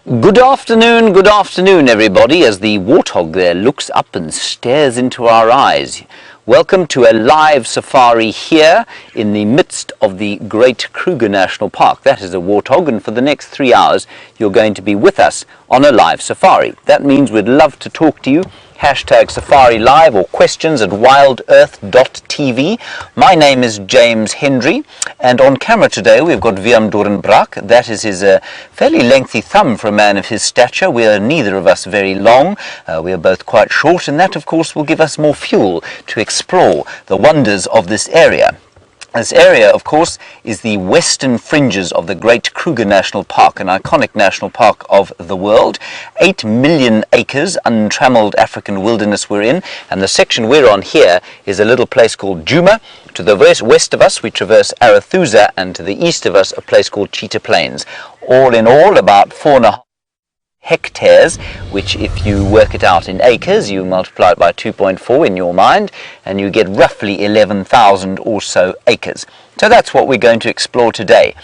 Good afternoon everybody, as the warthog there looks up and stares into our eyes. Welcome to a live safari here in the midst of the Great Kruger National Park. That is a warthog, and for the next 3 hours you're going to be with us on a live safari. That means we'd love to talk to you. Hashtag Safari Live or questions at WildEarthTV. My name is James Hendry, and on camera today we've got Willem Doornbraak. That is his fairly lengthy thumb for a man of his stature. We are neither of us very long. We are both quite short, and that of course will give us more fuel to explore the wonders of this area. This area, of course, is the western fringes of the Great Kruger National Park, an iconic national park of the world. 8 million acres, untrammeled African wilderness we're in, and the section we're on here is a little place called Djuma. To the west of us we traverse Arathusa, and to the east of us a place called Cheetah Plains. All in all, about 4.5 hectares, which if you work it out in acres, you multiply it by 2.4 in your mind, and you get roughly 11,000 or so acres. So that's what we're going to explore today.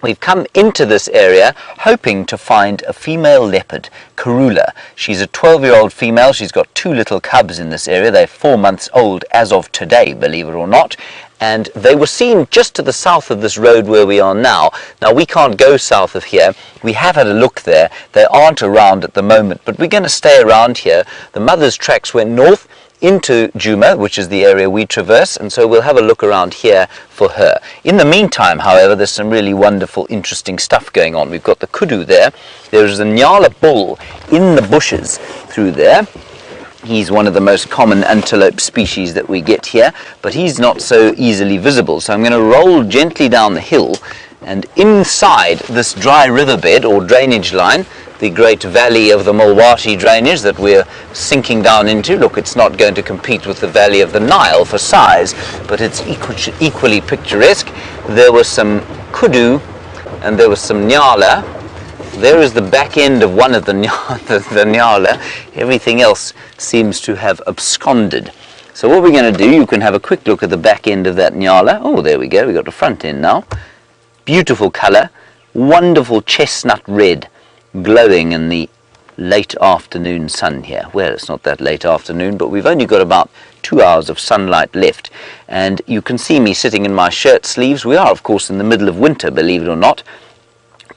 We've come into this area hoping to find a female leopard, Karula. She's a 12-year-old female. She's got 2 little cubs in this area. They're 4 months old as of today, believe it or not. And they were seen just to the south of this road where we are now. Now, we can't go south of here. We have had a look there. They aren't around at the moment, but we're going to stay around here. The mother's tracks went north into Djuma, which is the area we traverse, and so we'll have a look around here for her. In the meantime, however, there's some really wonderful, interesting stuff going on. We've got the kudu there. There's a Nyala bull in the bushes through there. He's one of the most common antelope species that we get here, but he's not so easily visible. So I'm going to roll gently down the hill, and inside this dry riverbed or drainage line, the great valley of the Mulwati drainage that we're sinking down into. Look, it's not going to compete with the valley of the Nile for size, but it's equally picturesque. There was some kudu and there was some nyala. There is the back end of one of the nyala. Everything else seems to have absconded. So what we're going to do, you can have a quick look at the back end of that nyala. Oh, there we go. We've got the front end now. Beautiful color, wonderful chestnut red, glowing in the late afternoon sun here. Well, it's not that late afternoon, but we've only got about 2 hours of sunlight left, and you can see me sitting in my shirt sleeves. We are, of course, in the middle of winter, believe it or not.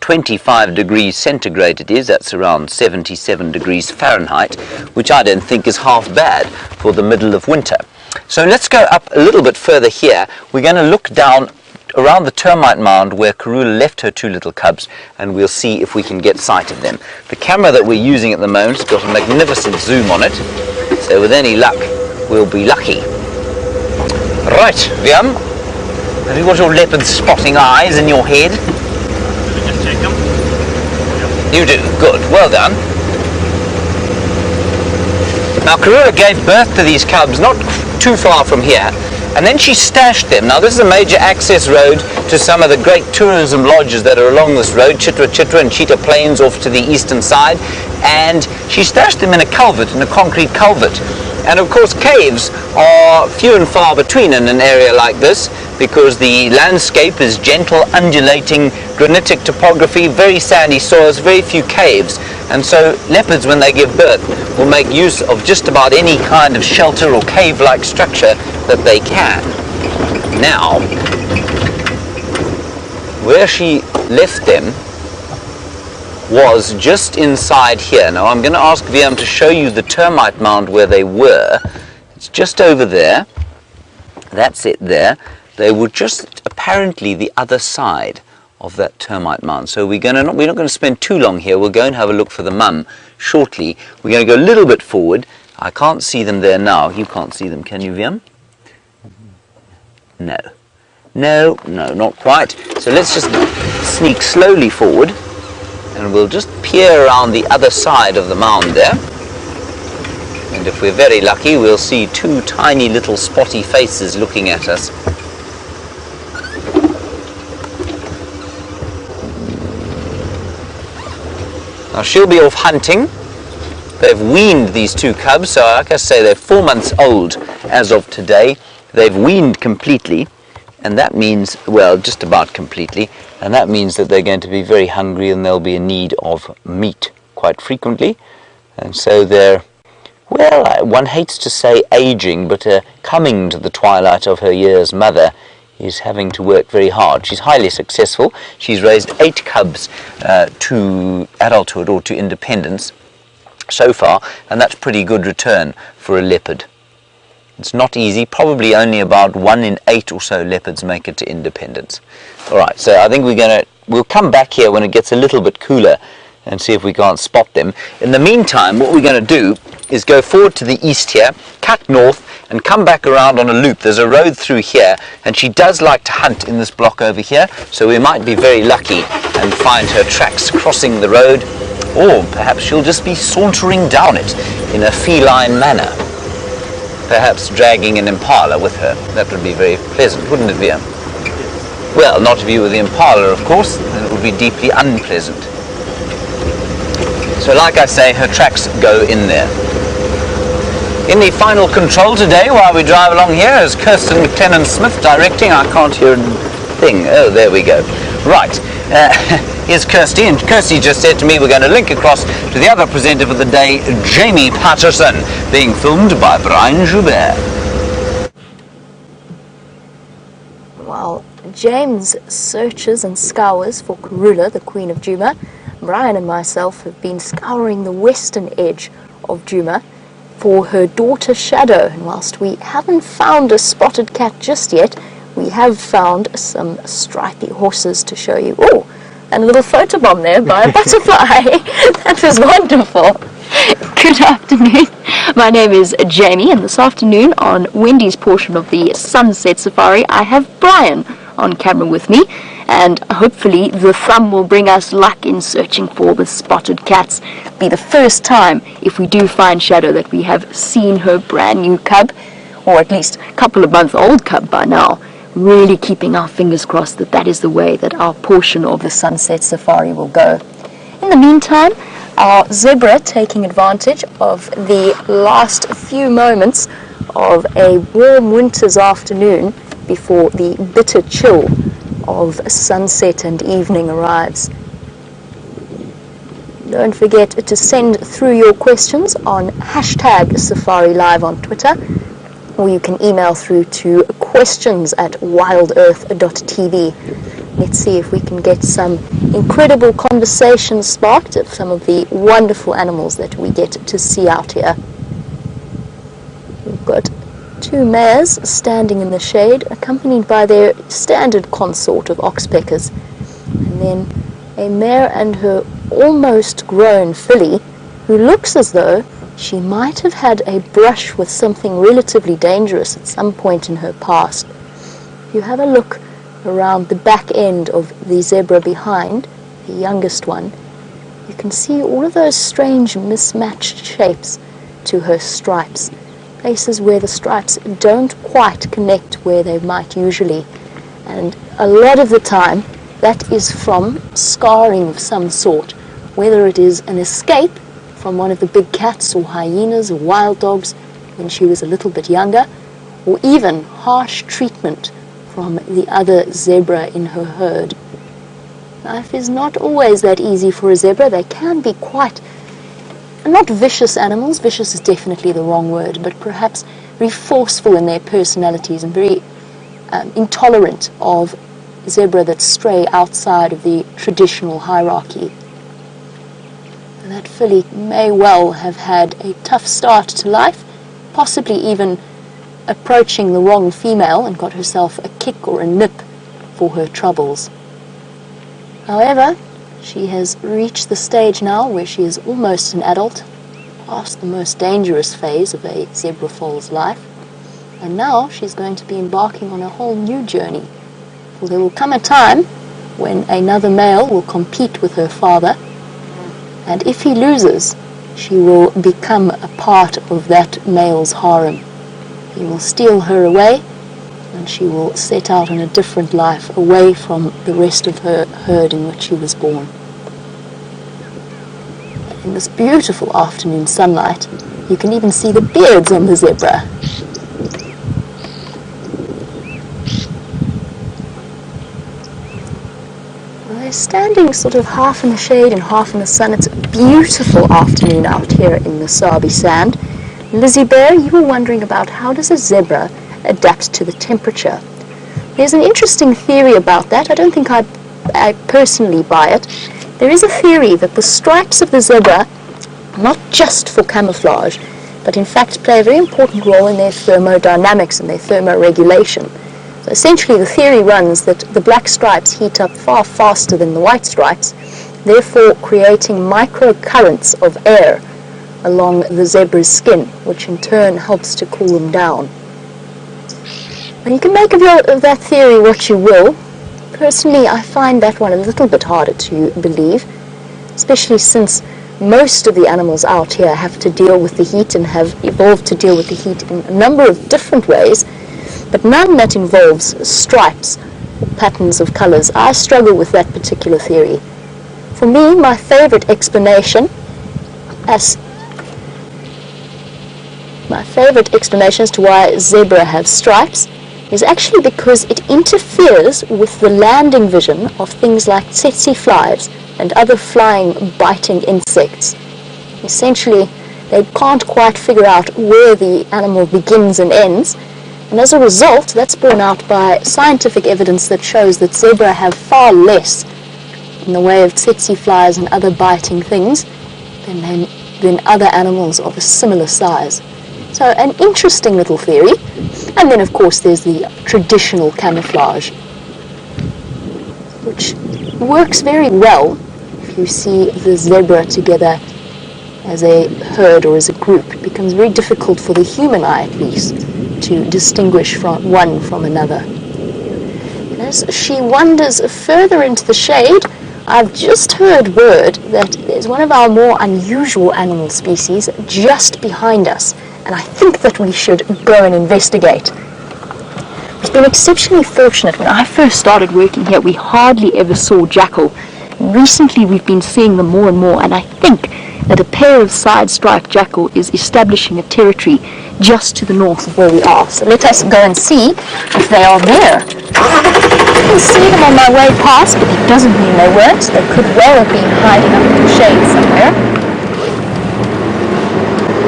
25 degrees centigrade it is. That's around 77 degrees Fahrenheit, which I don't think is half bad for the middle of winter. So let's go up a little bit further here. We're going to look down around the termite mound where Karula left her 2 little cubs, and we'll see if we can get sight of them. The camera that we're using at the moment has got a magnificent zoom on it, so with any luck we'll be lucky. Right, Willem, have you got your leopard spotting eyes in your head? Did we just take them? You do, good, well done. Now Karula gave birth to these cubs not too far from here, and then she stashed them. Now this is a major access road to some of the great tourism lodges that are along this road, Cheetah and Cheetah Plains off to the eastern side, and she stashed them in a culvert, in a concrete culvert. And of course caves are few and far between in an area like this, because the landscape is gentle, undulating, granitic topography, very sandy soils, very few caves. And so leopards, when they give birth, will make use of just about any kind of shelter or cave-like structure that they can. Now, where she left them was just inside here. Now I'm going to ask Willem to show you the termite mound where they were. It's just over there. That's it there. They were just apparently the other side of that termite mound. So we're not going to spend too long here. We'll go and have a look for the mum shortly. We're going to go a little bit forward. I can't see them there now. You can't see them, can you, Willem? No. No, not quite. So let's just sneak slowly forward, and we'll just peer around the other side of the mound there. And if we're very lucky, we'll see 2 tiny little spotty faces looking at us. Now she'll be off hunting. They've weaned these 2 cubs, so like I say, they're 4 months old as of today. They've weaned completely, And that means, well, just about completely, and that means that they're going to be very hungry and they'll be in need of meat quite frequently. And so they're, well, one hates to say aging, but coming to the twilight of her years, mother is having to work very hard. She's highly successful. She's raised 8 cubs to adulthood or to independence so far, and that's pretty good return for a leopard. It's not easy. Probably only about 1 in 8 or so leopards make it to independence. All right, so I think we'll come back here when it gets a little bit cooler and see if we can't spot them. In the meantime, what we're going to do is go forward to the east here, cut north, and come back around on a loop. There's a road through here, and she does like to hunt in this block over here, so we might be very lucky and find her tracks crossing the road, or perhaps she'll just be sauntering down it in a feline manner, perhaps dragging an impala with her. That would be very pleasant, wouldn't it, Via? Well, not if you were the impala, of course, then it would be deeply unpleasant. So like I say, her tracks go in there. In the final control today, while we drive along here, is Kirsten McLennan-Smith directing. I can't hear a thing. Oh, there we go. Right. Here's Kirsty, and Kirsty just said to me we're going to link across to the other presenter for the day, Jamie Patterson, being filmed by Brian Joubert. While James searches and scours for Karula, the Queen of Djuma, Brian and myself have been scouring the western edge of Djuma for her daughter Shadow, and whilst we haven't found a spotted cat just yet, we have found some stripy horses to show you. Oh, and a little photobomb there by a butterfly. That was wonderful. Good afternoon. My name is Jamie, and this afternoon on Wendy's portion of the Sunset Safari, I have Brian on camera with me, and hopefully the thumb will bring us luck in searching for the spotted cats. Be the first time, if we do find Shadow, that we have seen her brand new cub, or at least a couple of month old cub by now. Really keeping our fingers crossed that that is the way that our portion of the Sunset Safari will go. In the meantime, our zebra, taking advantage of the last few moments of a warm winter's afternoon before the bitter chill of sunset and evening arrives. Don't forget to send through your questions on #SafariLive on Twitter, or you can email through to questions@WildEarth.tv. Let's see if we can get some incredible conversation sparked of some of the wonderful animals that we get to see out here. We've got 2 mares standing in the shade, accompanied by their standard consort of oxpeckers, and then a mare and her almost grown filly, who looks as though she might have had a brush with something relatively dangerous at some point in her past. If you have a look around the back end of the zebra behind, the youngest one, you can see all of those strange mismatched shapes to her stripes, places where the stripes don't quite connect where they might usually, and a lot of the time that is from scarring of some sort, whether it is an escape from one of the big cats or hyenas or wild dogs when she was a little bit younger, or even harsh treatment from the other zebra in her herd. Life is not always that easy for a zebra. They can be quite, not vicious animals, vicious is definitely the wrong word, but perhaps very forceful in their personalities and very intolerant of zebra that stray outside of the traditional hierarchy. That filly may well have had a tough start to life, possibly even approaching the wrong female and got herself a kick or a nip for her troubles. However, she has reached the stage now where she is almost an adult, past the most dangerous phase of a zebra foal's life, and now she's going to be embarking on a whole new journey. For there will come a time when another male will compete with her father, and if he loses, she will become a part of that male's harem. He will steal her away, and she will set out on a different life away from the rest of her herd in which she was born. In this beautiful afternoon sunlight, you can even see the beards on the zebra. standing sort of half in the shade and half in the sun. It's a beautiful afternoon out here in the Sabi Sand. Lizzie Bear, you were wondering about how does a zebra adapt to the temperature? There's an interesting theory about that. I don't think I personally buy it. There is a theory that the stripes of the zebra, not just for camouflage, but in fact play a very important role in their thermodynamics and their thermoregulation. So essentially the theory runs that the black stripes heat up far faster than the white stripes, therefore creating microcurrents of air along the zebra's skin, which in turn helps to cool them down. And you can make of that theory what you will. Personally, I find that one a little bit harder to believe, especially since most of the animals out here have to deal with the heat and have evolved to deal with the heat in a number of different ways, but none that involves stripes or patterns of colors. I struggle with that particular theory. For me, my favorite explanation as to why zebra have stripes is actually because it interferes with the landing vision of things like tsetse flies and other flying, biting insects. Essentially, they can't quite figure out where the animal begins and ends, and as a result, that's borne out by scientific evidence that shows that zebra have far less in the way of tsetse flies and other biting things than other animals of a similar size. So an interesting little theory. And then of course there's the traditional camouflage, which works very well if you see the zebra together as a herd or as a group. It becomes very difficult for the human eye at least to distinguish one from another. And as she wanders further into the shade, I've just heard word that there's one of our more unusual animal species just behind us, and I think that we should go and investigate. We've been exceptionally fortunate. When I first started working here, we hardly ever saw jackal. Recently we've been seeing them more and more, and I think that a pair of side-striped jackal is establishing a territory just to the north of where we are. So let us go and see if they are there. I can see them on my way past, but it doesn't mean they weren't. They could well have been hiding up in the shade somewhere.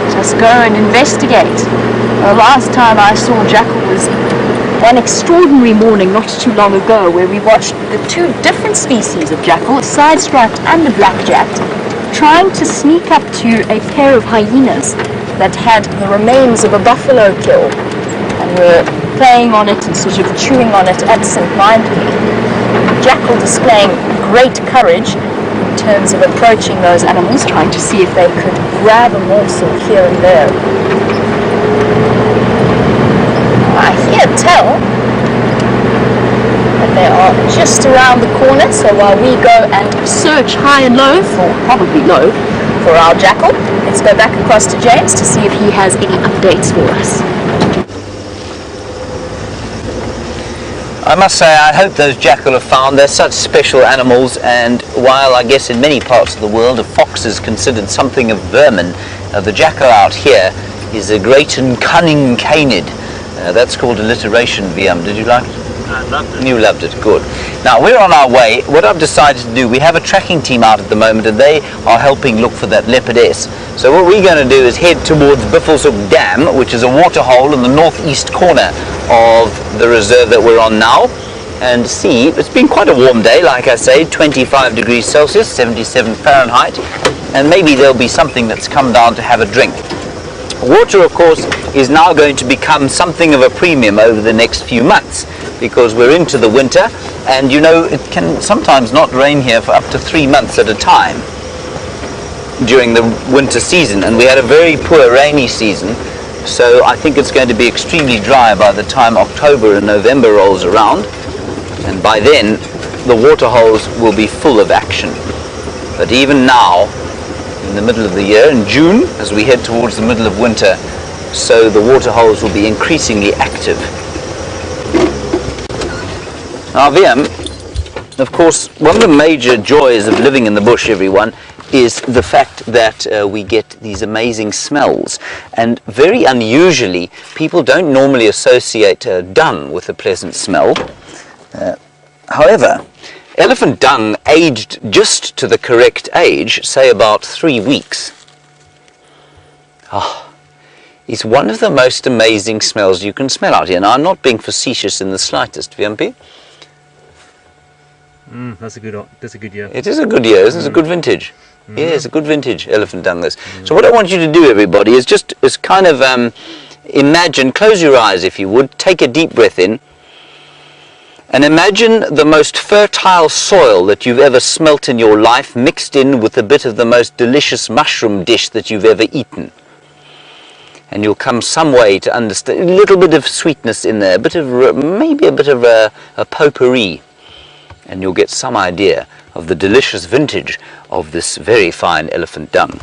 Let us go and investigate. The last time I saw jackal was one extraordinary morning not too long ago, where we watched the two different species of jackal, a side-striped and a black-jacked, trying to sneak up to a pair of hyenas that had the remains of a buffalo kill and were playing on it and sort of chewing on it absent-mindedly. The jackal displaying great courage in terms of approaching those animals, trying to see if they could grab a morsel here and there. I hear tell that they are just around the corner, so while we go and search high and low, or probably low, for our jackal, let's go back across to James to see if he has any updates for us. I must say, I hope those jackal are found. They're such special animals, and while I guess in many parts of the world a fox is considered something of vermin, the jackal out here is a great and cunning canid. That's called alliteration, VM. Did you like it? I loved it. You loved it, good. Now we're on our way. What I've decided to do, we have a tracking team out at the moment and they are helping look for that leopardess. So what we're going to do is head towards Buffelshoek Dam, which is a waterhole in the northeast corner of the reserve that we're on now, and see. It's been quite a warm day, like I say, 25 degrees Celsius, 77 Fahrenheit, and maybe there'll be something that's come down to have a drink. Water, of course, is now going to become something of a premium over the next few months, because we're into the winter, and you know, it can sometimes not rain here for up to 3 months at a time during the winter season, and we had a very poor rainy season, so I think it's going to be extremely dry by the time October and November rolls around, and by then the water holes will be full of action. But even now, in the middle of the year, in June, as we head towards the middle of winter, so the water holes will be increasingly active. Now, VM, of course, one of the major joys of living in the bush, everyone, is the fact that we get these amazing smells. And very unusually, people don't normally associate dung with a pleasant smell. However, Elephant dung aged just to the correct age, say about 3 weeks. It's one of the most amazing smells you can smell out here. Now, I'm not being facetious in the slightest, VMP. That's a good year. It is a good year, isn't it? It's a good vintage. Yeah, it's a good vintage elephant dung this. So what I want you to do, everybody, is kind of imagine, close your eyes if you would, take a deep breath in, and imagine the most fertile soil that you've ever smelt in your life mixed in with a bit of the most delicious mushroom dish that you've ever eaten. And you'll come some way to understand, a little bit of sweetness in there, maybe a bit of a potpourri, and you'll get some idea of the delicious vintage of this very fine elephant dung.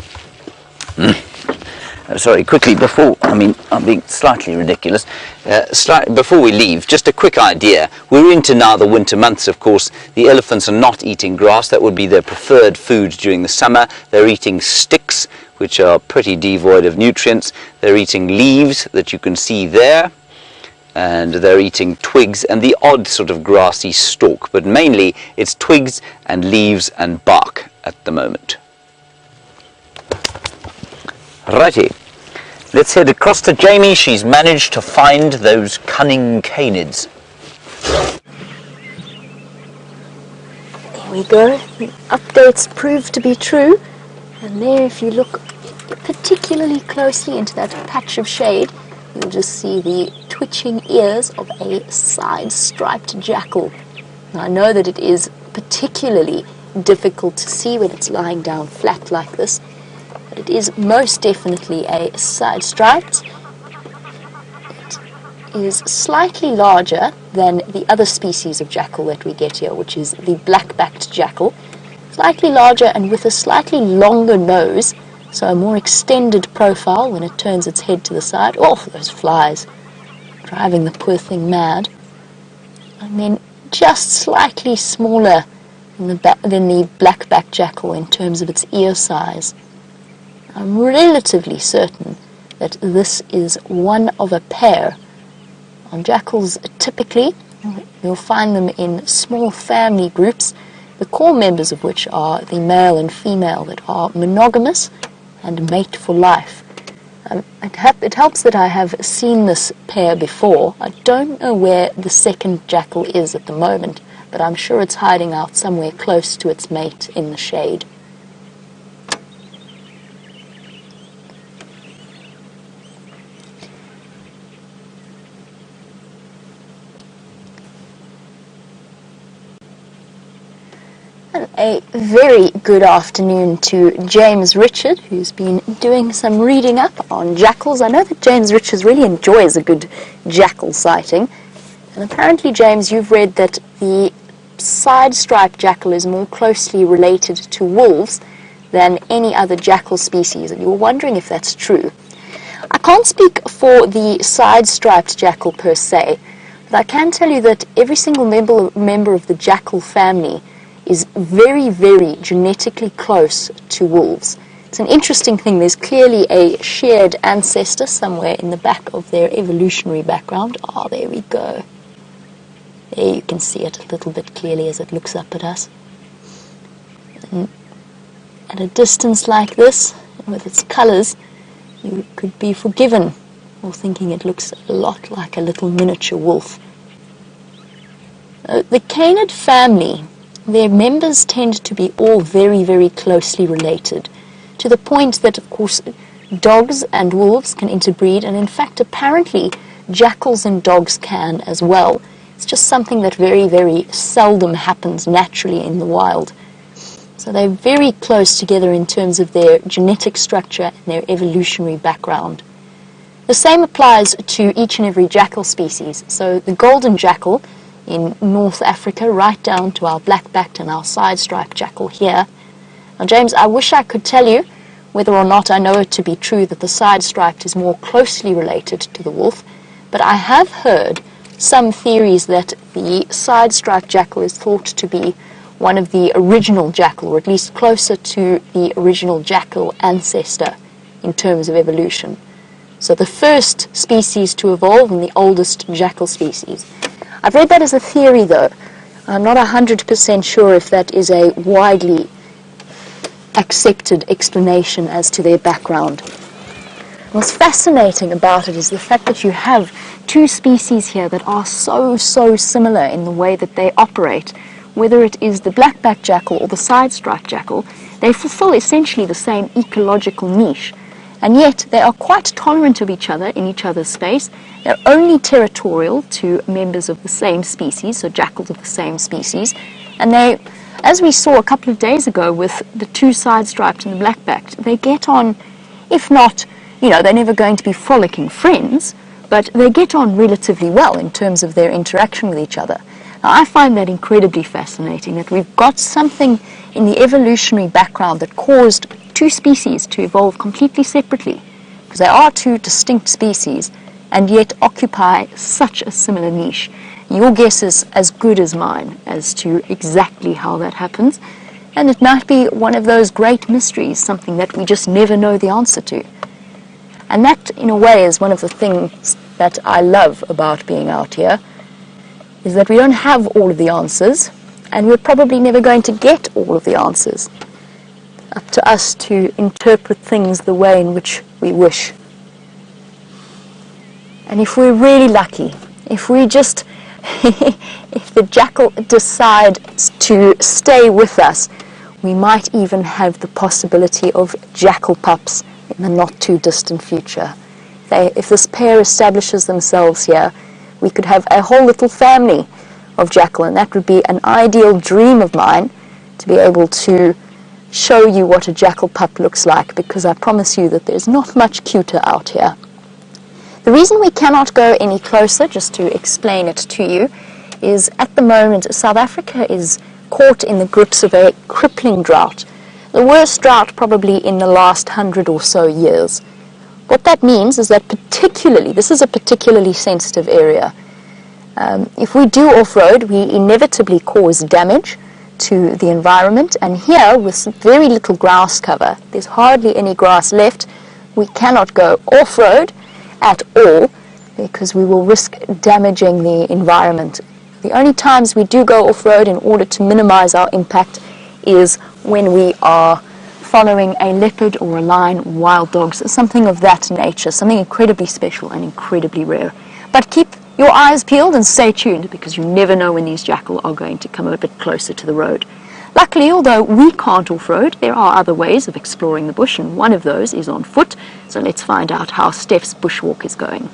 Sorry, quickly I'm being slightly ridiculous. Before we leave, just a quick idea. We're into now the winter months, of course. The elephants are not eating grass. That would be their preferred food during the summer. They're eating sticks, which are pretty devoid of nutrients. They're eating leaves that you can see there. And they're eating twigs and the odd sort of grassy stalk. But mainly, it's twigs and leaves and bark at the moment. Righty, let's head across to Jamie. She's managed to find those cunning canids. There we go. The updates prove to be true. And there, if you look particularly closely into that patch of shade, you'll just see the twitching ears of a side-striped jackal. Now, I know that it is particularly difficult to see when it's lying down flat like this, but it is most definitely a side-striped. It is slightly larger than the other species of jackal that we get here, which is the black-backed jackal. Slightly larger and with a slightly longer nose, so a more extended profile when it turns its head to the side. Oh, those flies, driving the poor thing mad. And then just slightly smaller than the black-backed jackal in terms of its ear size. I'm relatively certain that this is one of a pair. Jackals, typically, you'll find them in small family groups, the core members of which are the male and female that are monogamous and mate for life. It helps that I have seen this pair before. I don't know where the second jackal is at the moment, but I'm sure it's hiding out somewhere close to its mate in the shade. A very good afternoon to James Richard, who's been doing some reading up on jackals. I know that James Richards really enjoys a good jackal sighting. And apparently, James, you've read that the side-striped jackal is more closely related to wolves than any other jackal species, and you were wondering if that's true. I can't speak for the side-striped jackal per se, but I can tell you that every single member of the jackal family is very, very genetically close to wolves. It's an interesting thing. There's clearly a shared ancestor somewhere in the back of their evolutionary background. Ah, there we go. There you can see it a little bit clearly as it looks up at us. And at a distance like this, with its colors, you could be forgiven for thinking it looks a lot like a little miniature wolf. The canid family, their members tend to be all very, very closely related, to the point that, of course, dogs and wolves can interbreed, and in fact, apparently, jackals and dogs can as well. It's just something that very, very seldom happens naturally in the wild. So they're very close together in terms of their genetic structure and their evolutionary background. The same applies to each and every jackal species. So the golden jackal in North Africa, right down to our black-backed and our side-striped jackal here. Now, James, I wish I could tell you whether or not I know it to be true that the side-striped is more closely related to the wolf, but I have heard some theories that the side-striped jackal is thought to be one of the original jackal, or at least closer to the original jackal ancestor in terms of evolution. So the first species to evolve and the oldest jackal species. I've read that as a theory, though. I'm not 100% sure if that is a widely accepted explanation as to their background. What's fascinating about it is the fact that you have two species here that are so similar in the way that they operate. Whether it is the black-backed jackal or the side-striped jackal, they fulfill essentially the same ecological niche, and yet they are quite tolerant of each other in each other's space. They're only territorial to members of the same species, so jackals of the same species, and they, as we saw a couple of days ago with the two side-striped and the black-backed, they get on, if not, they're never going to be frolicking friends, but they get on relatively well in terms of their interaction with each other. Now, I find that incredibly fascinating, that we've got something in the evolutionary background that caused two species to evolve completely separately, because they are two distinct species, and yet occupy such a similar niche. Your guess is as good as mine as to exactly how that happens, and it might be one of those great mysteries, something that we just never know the answer to. And that, in a way, is one of the things that I love about being out here, is that we don't have all of the answers, and we're probably never going to get all of the answers. Up to us to interpret things the way in which we wish. And if we're really lucky, if we just, if the jackal decides to stay with us, we might even have the possibility of jackal pups in the not too distant future. If this pair establishes themselves here, we could have a whole little family of jackal, and that would be an ideal dream of mine, to be able to show you what a jackal pup looks like, because I promise you that there's not much cuter out here. The reason we cannot go any closer, just to explain it to you, is at the moment South Africa is caught in the grips of a crippling drought. The worst drought probably in the last 100 or so years. What that means is that this is a particularly sensitive area. If we do off-road, we inevitably cause damage to the environment, and here, with very little grass cover, there's hardly any grass left, we cannot go off-road at all, because we will risk damaging the environment. The only times we do go off-road in order to minimize our impact is when we are following a leopard or a lion, wild dogs, something of that nature, something incredibly special and incredibly rare. But keep your eyes peeled and stay tuned, because you never know when these jackal are going to come a bit closer to the road. Luckily, although we can't off-road, there are other ways of exploring the bush, and one of those is on foot. So let's find out how Steph's bushwalk is going.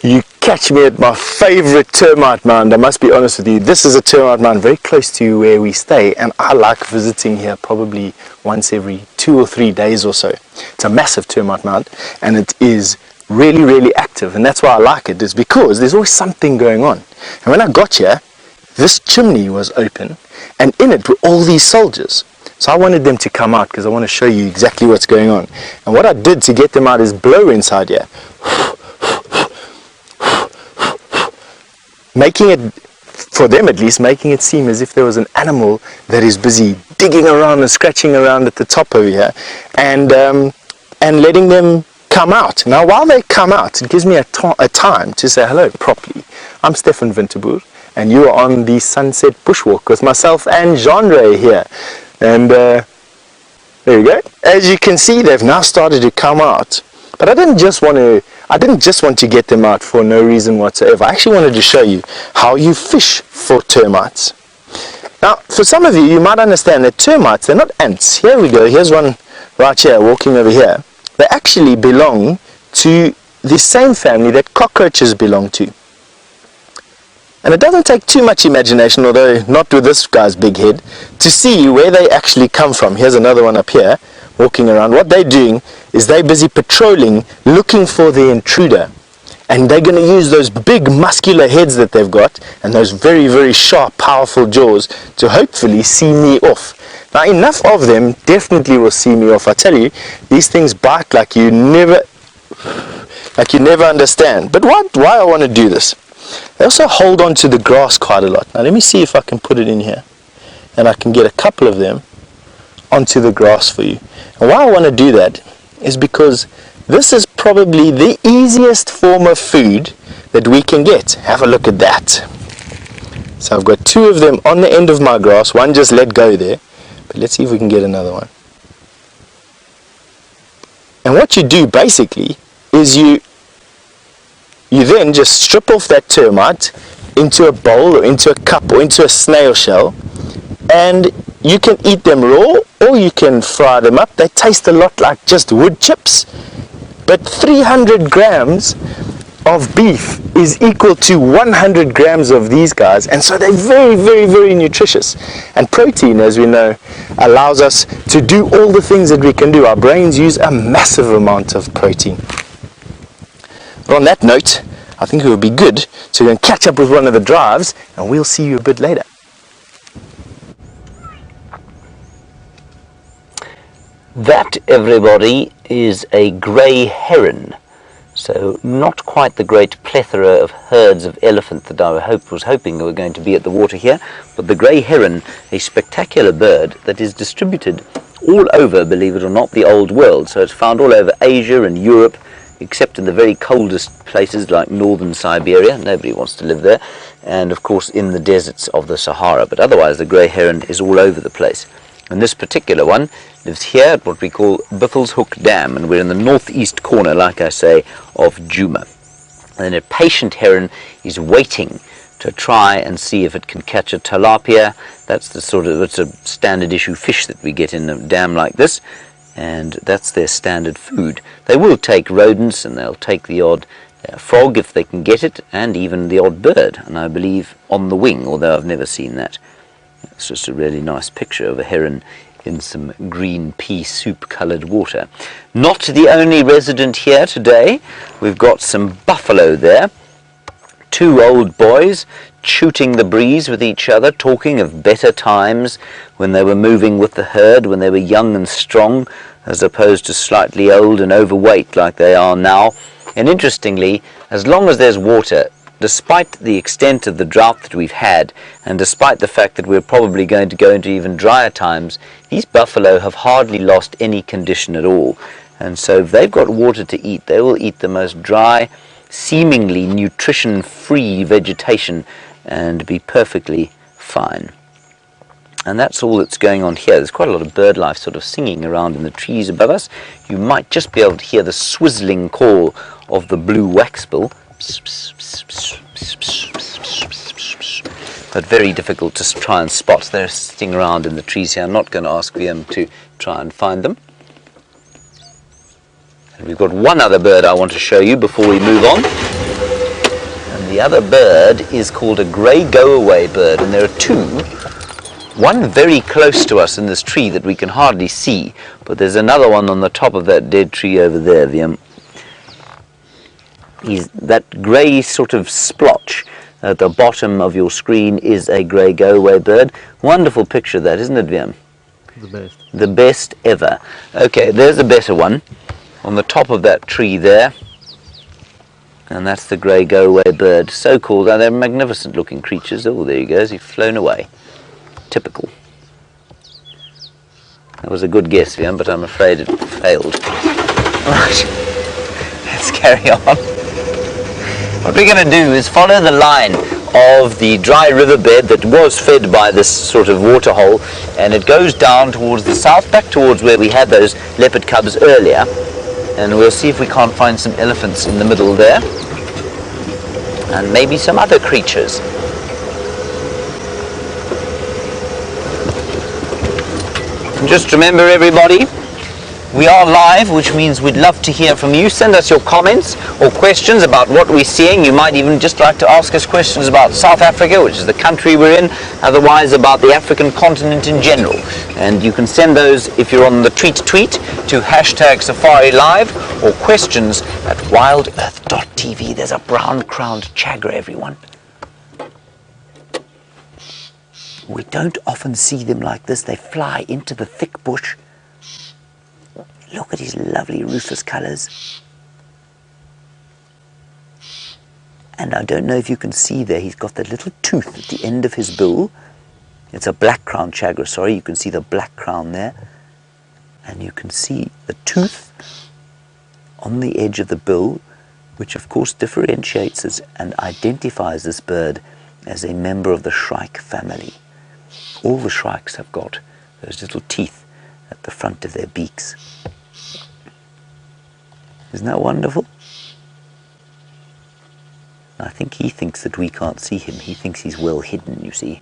You catch me at my favorite termite mound. I must be honest with you, this is a termite mound very close to where we stay, and I like visiting here probably once every 2 or 3 days or so. It's a massive termite mound, and it is really active, and that's why I like it, is because there's always something going on. And when I got here, this chimney was open, and in it were all these soldiers. So I wanted them to come out, because I want to show you exactly what's going on. And what I did to get them out is blow inside here, making it, for them at least, making it seem as if there was an animal that is busy digging around and scratching around at the top over here, and letting them come out. Now, while they come out, it gives me a time to say hello properly. I'm Stefan Winterboer, and you are on the Sunset Bushwalk with myself and Genre here. And there we go. As you can see, they've now started to come out. But I didn't just want to get them out for no reason whatsoever. I actually wanted to show you how you fish for termites. Now, for some of you, you might understand that termites, they're not ants. Here we go. Here's one right here, walking over here. They actually belong to the same family that cockroaches belong to. And it doesn't take too much imagination, although not with this guy's big head, to see where they actually come from. Here's another one up here, walking around. What they're doing is they're busy patrolling, looking for the intruder. And they're going to use those big muscular heads that they've got, and those very sharp, powerful jaws, to hopefully see me off. Now, enough of them definitely will see me off. I tell you, these things bite like you never understand. But why I want to do this? They also hold on to the grass quite a lot. Now, let me see if I can put it in here, and I can get a couple of them onto the grass for you. And why I want to do that is because this is probably the easiest form of food that we can get. Have a look at that. So I've got 2 of them on the end of my grass. One just let go there. But let's see if we can get another one. And what you do basically is you then just strip off that termite into a bowl or into a cup or into a snail shell, and you can eat them raw or you can fry them up. They taste a lot like just wood chips, but 300 grams of beef is equal to 100 grams of these guys, and so they're very, very, very nutritious. And protein, as we know, allows us to do all the things that we can do. Our brains use a massive amount of protein. But on that note, I think it would be good to go and catch up with one of the drives, and we'll see you a bit later. That, everybody, is a grey heron. So not quite the great plethora of herds of elephant that I was hoping were going to be at the water here, but the grey heron, a spectacular bird that is distributed all over, believe it or not, the old world. So it's found all over Asia and Europe, except in the very coldest places like northern Siberia. Nobody wants to live there. And of course in the deserts of the Sahara. But otherwise the grey heron is all over the place. And this particular one lives here at what we call Biffel's Hook Dam, and we're in the northeast corner, like I say, of Djuma. And a patient heron is waiting to try and see if it can catch a tilapia. That's it's a standard issue fish that we get in a dam like this, and that's their standard food. They will take rodents, and they'll take the odd frog if they can get it, and even the odd bird, and I believe on the wing, although I've never seen that. It's just a really nice picture of a heron in some green pea soup coloured water. Not the only resident here today. We've got some buffalo there. 2 old boys shooting the breeze with each other, talking of better times when they were moving with the herd, when they were young and strong, as opposed to slightly old and overweight like they are now. And interestingly, as long as there's water, despite the extent of the drought that we've had, and despite the fact that we're probably going to go into even drier times, these buffalo have hardly lost any condition at all. And so if they've got water to eat, they will eat the most dry, seemingly nutrition-free vegetation and be perfectly fine. And that's all that's going on here. There's quite a lot of bird life sort of singing around in the trees above us. You might just be able to hear the swizzling call of the blue waxbill, but very difficult to try and spot. They're sitting around in the trees here. I'm not going to ask them to try and find them. And we've got one other bird I want to show you before we move on. And the other bird is called a grey go-away bird, and there are 2. One very close to us in this tree that we can hardly see, but there's another one on the top of that dead tree over there. That grey sort of splotch at the bottom of your screen is a grey go-away bird. Wonderful picture that, isn't it, Viam? The best. The best ever. Okay, there's a better one on the top of that tree there. And that's the grey go-away bird. So called. They're magnificent looking creatures. Oh, there he goes. He's flown away. Typical. That was a good guess, Viam, but I'm afraid it failed. Right. Let's carry on. What we're going to do is follow the line of the dry riverbed that was fed by this sort of water hole, and it goes down towards the south, back towards where we had those leopard cubs earlier, and we'll see if we can't find some elephants in the middle there, and maybe some other creatures. And just remember, everybody, we are live, which means we'd love to hear from you. Send us your comments or questions about what we're seeing. You might even just like to ask us questions about South Africa, which is the country we're in, otherwise about the African continent in general. And you can send those, if you're on the tweet, to #SafariLive, or questions at WildEarthTV. There's a brown-crowned chagra, everyone. We don't often see them like this. They fly into the thick bush. Look at his lovely rufous colours. And I don't know if you can see there, he's got that little tooth at the end of his bill. It's a black-crowned chagra, sorry. You can see the black crown there. And you can see the tooth on the edge of the bill which of course differentiates us and identifies this bird as a member of the shrike family. All the shrikes have got those little teeth at the front of their beaks. Isn't that wonderful? I think he thinks that we can't see him. He thinks he's well hidden, you see.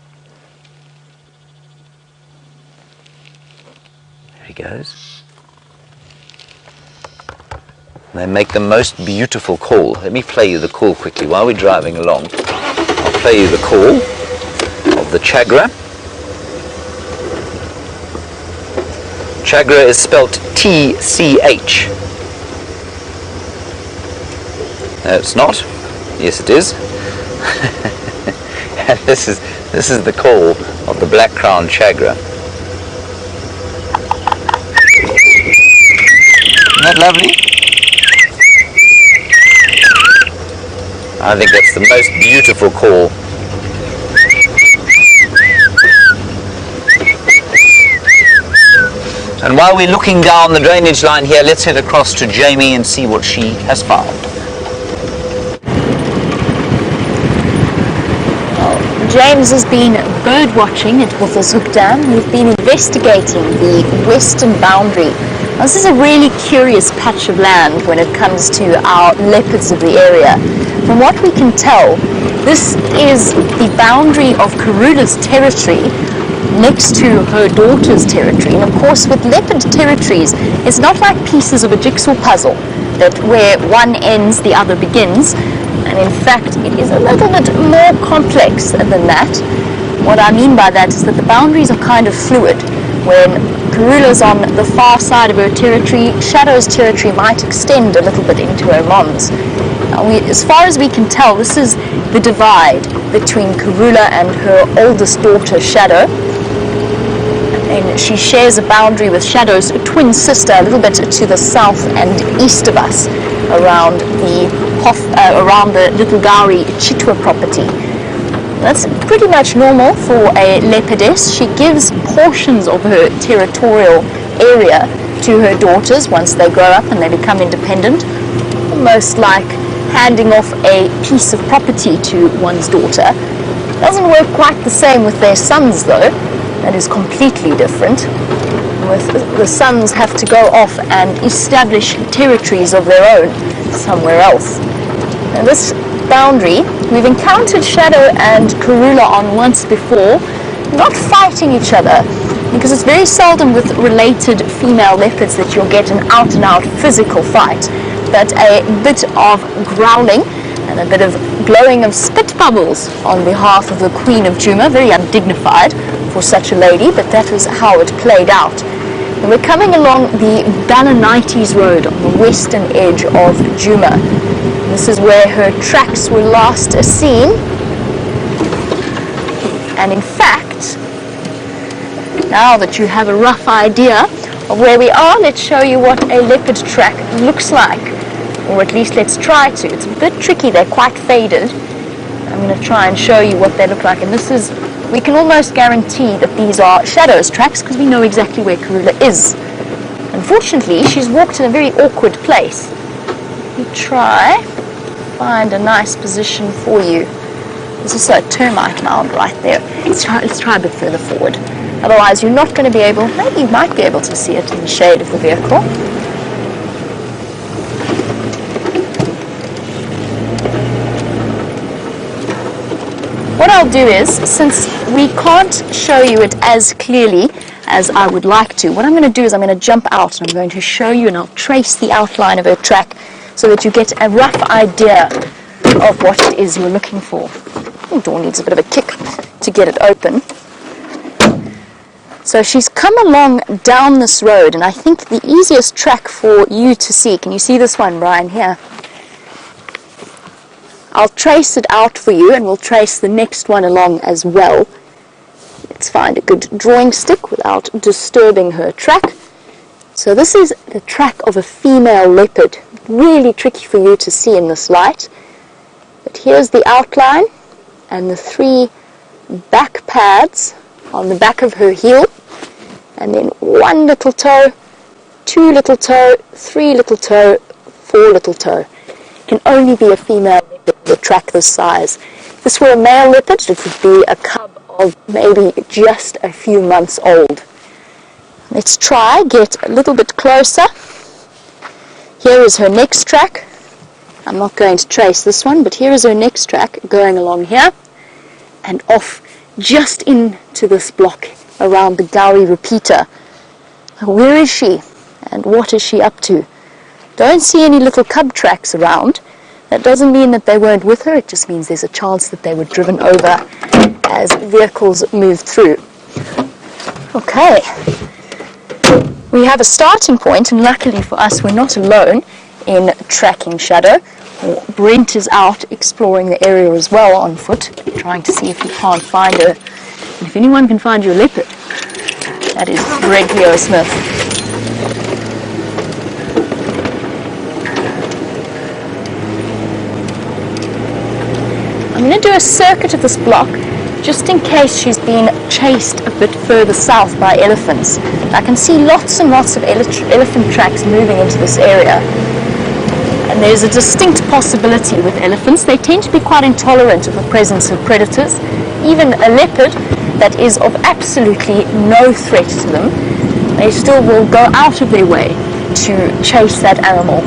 There he goes. They make the most beautiful call. Let me play you the call quickly while we're driving along. I'll play you the call of the chagra. Chagra is spelt T-C-H. No, it's not. Yes, it is. And this is the call of the black-crowned chagra. Isn't that lovely? I think that's the most beautiful call. And while we're looking down the drainage line here, let's head across to Jamie and see what she has found. James has been bird watching at Arathusa Dam. We've been investigating the western boundary. Now, this is a really curious patch of land when it comes to our leopards of the area. From what we can tell, this is the boundary of Karula's territory next to her daughter's territory. And of course, with leopard territories, it's not like pieces of a jigsaw puzzle that where one ends, the other begins. And in fact, it is a little bit more complex than that. What I mean by that is that the boundaries are kind of fluid. When Karula's on the far side of her territory, Shadow's territory might extend a little bit into her mom's. Now, as far as we can tell, this is the divide between Karula and her oldest daughter, Shadow. And she shares a boundary with Shadow's twin sister a little bit to the south and east of us, around the Little Gowrie Cheetah property. That's pretty much normal for a leopardess. She gives portions of her territorial area to her daughters once they grow up and they become independent, almost like handing off a piece of property to one's daughter. It doesn't work quite the same with their sons though. That is completely different. The sons have to go off and establish territories of their own somewhere else. Now this boundary, we've encountered Shadow and Karula on once before, not fighting each other, because it's very seldom with related female leopards that you'll get an out-and-out physical fight, but a bit of growling and a bit of blowing of spit bubbles on behalf of the Queen of Djuma, very undignified for such a lady, but that was how it played out. And we're coming along the Balanites Road on the western edge of Djuma. This is where her tracks were last seen. And in fact, now that you have a rough idea of where we are, let's show you what a leopard track looks like. Or at least let's try to. It's a bit tricky, they're quite faded. I'm going to try and show you what they look like. And this is, we can almost guarantee that these are Shadow's tracks because we know exactly where Karula is. Unfortunately, she's walked in a very awkward place. We try, find a nice position for you. There's also a termite mound right there. Let's try a bit further forward. Otherwise, you're not going to be able, maybe you might be able to see it in the shade of the vehicle. What I'll do is, since we can't show you it as clearly as I would like to, what I'm going to do is I'm going to jump out and I'm going to show you and I'll trace the outline of her track so that you get a rough idea of what it is you're looking for. The door needs a bit of a kick to get it open. So she's come along down this road, and I think the easiest track for you to see, can you see this one, Brian, here? I'll trace it out for you and we'll trace the next one along as well. Let's find a good drawing stick without disturbing her track. So this is the track of a female leopard. Really tricky for you to see in this light. But here's the outline and the 3 back pads on the back of her heel. And then 1 little toe, 2 little toe, 3 little toe, 4 little toe. can only be a female leopard with a track this size. If this were a male leopard, it would be a cub of maybe just a few months old. Let's try get a little bit closer. Here is her next track. I'm not going to trace this one, but here is her next track going along here and off just into this block around the Gowrie repeater. Where is she and what is she up to? Don't see any little cub tracks around. That doesn't mean that they weren't with her, it just means there's a chance that they were driven over as vehicles moved through. Okay, we have a starting point, and luckily for us we're not alone in tracking Shadow. Brent is out exploring the area as well on foot, trying to see if he can't find her. And if anyone can find your leopard, that is Brent Leo Smith. I'm going to do a circuit of this block just in case she's been chased a bit further south by elephants. I can see lots and lots of elephant tracks moving into this area. And there's a distinct possibility with elephants. They tend to be quite intolerant of the presence of predators. Even a leopard that is of absolutely no threat to them, they still will go out of their way to chase that animal.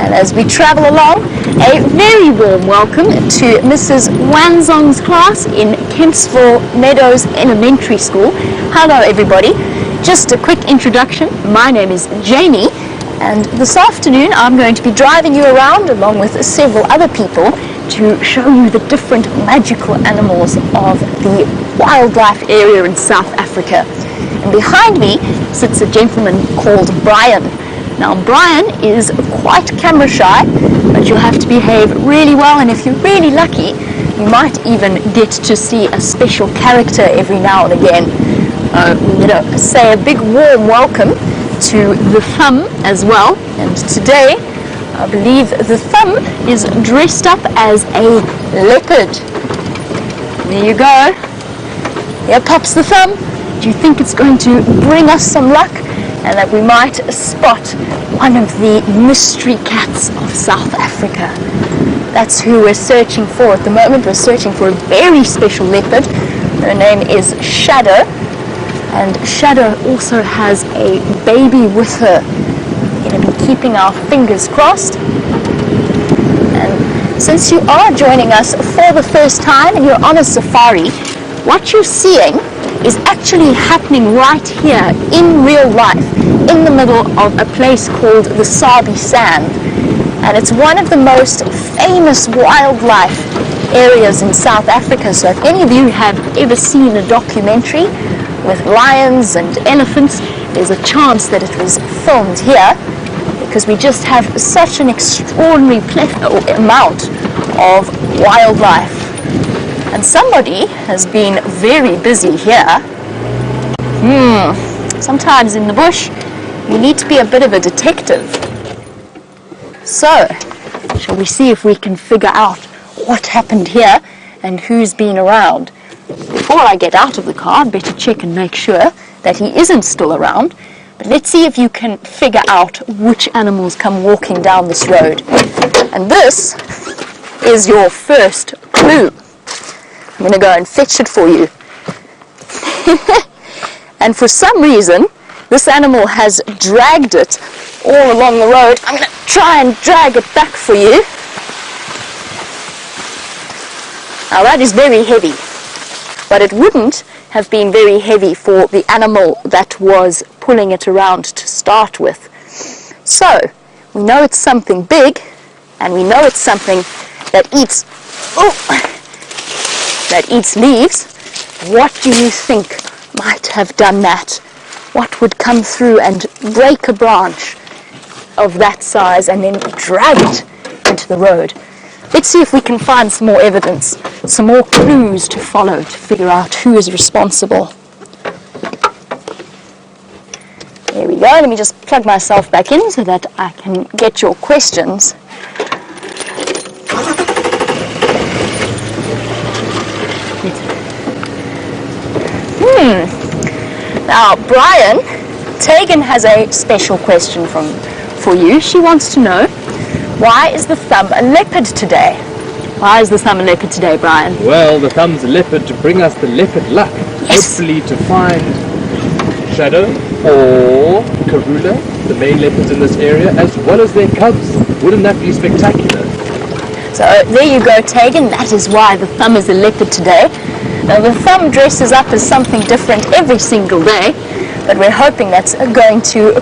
And as we travel along, a very warm welcome to Mrs. Wanzong's class in Kempsville Meadows Elementary School. Hello everybody, just a quick introduction. My name is Jamie, and this afternoon I'm going to be driving you around along with several other people to show you the different magical animals of the wildlife area in South Africa. And behind me sits a gentleman called Brian. Now Brian is quite camera shy, but you'll have to behave really well, and if you're really lucky, you might even get to see a special character every now and again. We're going to say a big warm welcome to the Thumb as well, and today I believe the Thumb is dressed up as a leopard. There you go. Here pops the Thumb. Do you think it's going to bring us some luck, and that we might spot one of the mystery cats of South Africa? That's who we're searching for at the moment. We're searching for a very special leopard. Her name is Shadow, and Shadow also has a baby with her. We're going to be keeping our fingers crossed. And since you are joining us for the first time and you're on a safari, what you're seeing is actually happening right here in real life, in the middle of a place called the Sabi Sand. And it's one of the most famous wildlife areas in South Africa. So if any of you have ever seen a documentary with lions and elephants, there's a chance that it was filmed here, because we just have such an extraordinary amount of wildlife. And somebody has been very busy here. Sometimes in the bush, you need to be a bit of a detective. So, shall we see if we can figure out what happened here and who's been around? Before I get out of the car, I'd better check and make sure that he isn't still around. But let's see if you can figure out which animals come walking down this road. And this is your first clue. I'm going to go and fetch it for you. And for some reason, this animal has dragged it all along the road. I'm going to try and drag it back for you. Now that is very heavy, but it wouldn't have been very heavy for the animal that was pulling it around to start with. So, we know it's something big, and we know it's something that eats leaves. What do you think might have done that? What would come through and break a branch of that size and then drag it into the road? Let's see if we can find some more evidence, some more clues to follow to figure out who is responsible. There we go. Let me just plug myself back in so that I can get your questions. Now, Brian Tegan has a special question for you. She wants to know, why is the thumb a leopard today? Why is the thumb a leopard today, Brian? Well, the thumb's a leopard to bring us the leopard luck. Yes. Hopefully to find Shadow or Karula, the main leopards in this area, as well as their cubs. Wouldn't that be spectacular? So there you go, Tegan. That is why the thumb is a leopard today. Now the thumb dresses up as something different every single day, but we're hoping that's going to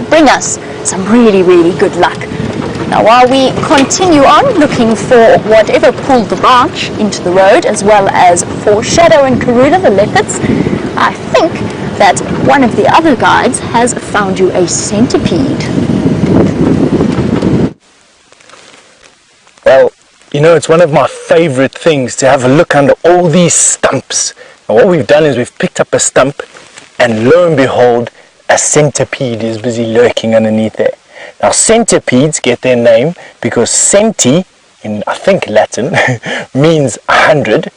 bring us some really, really good luck. Now while we continue on looking for whatever pulled the branch into the road, as well as for Shadow and Karula, the leopards, I think that one of the other guides has found you a centipede. Well, you know, it's one of my favorite things to have a look under all these stumps. And what we've done is we've picked up a stump, and lo and behold, a centipede is busy lurking underneath there. Now, centipedes get their name because centi, in I think Latin, means 100,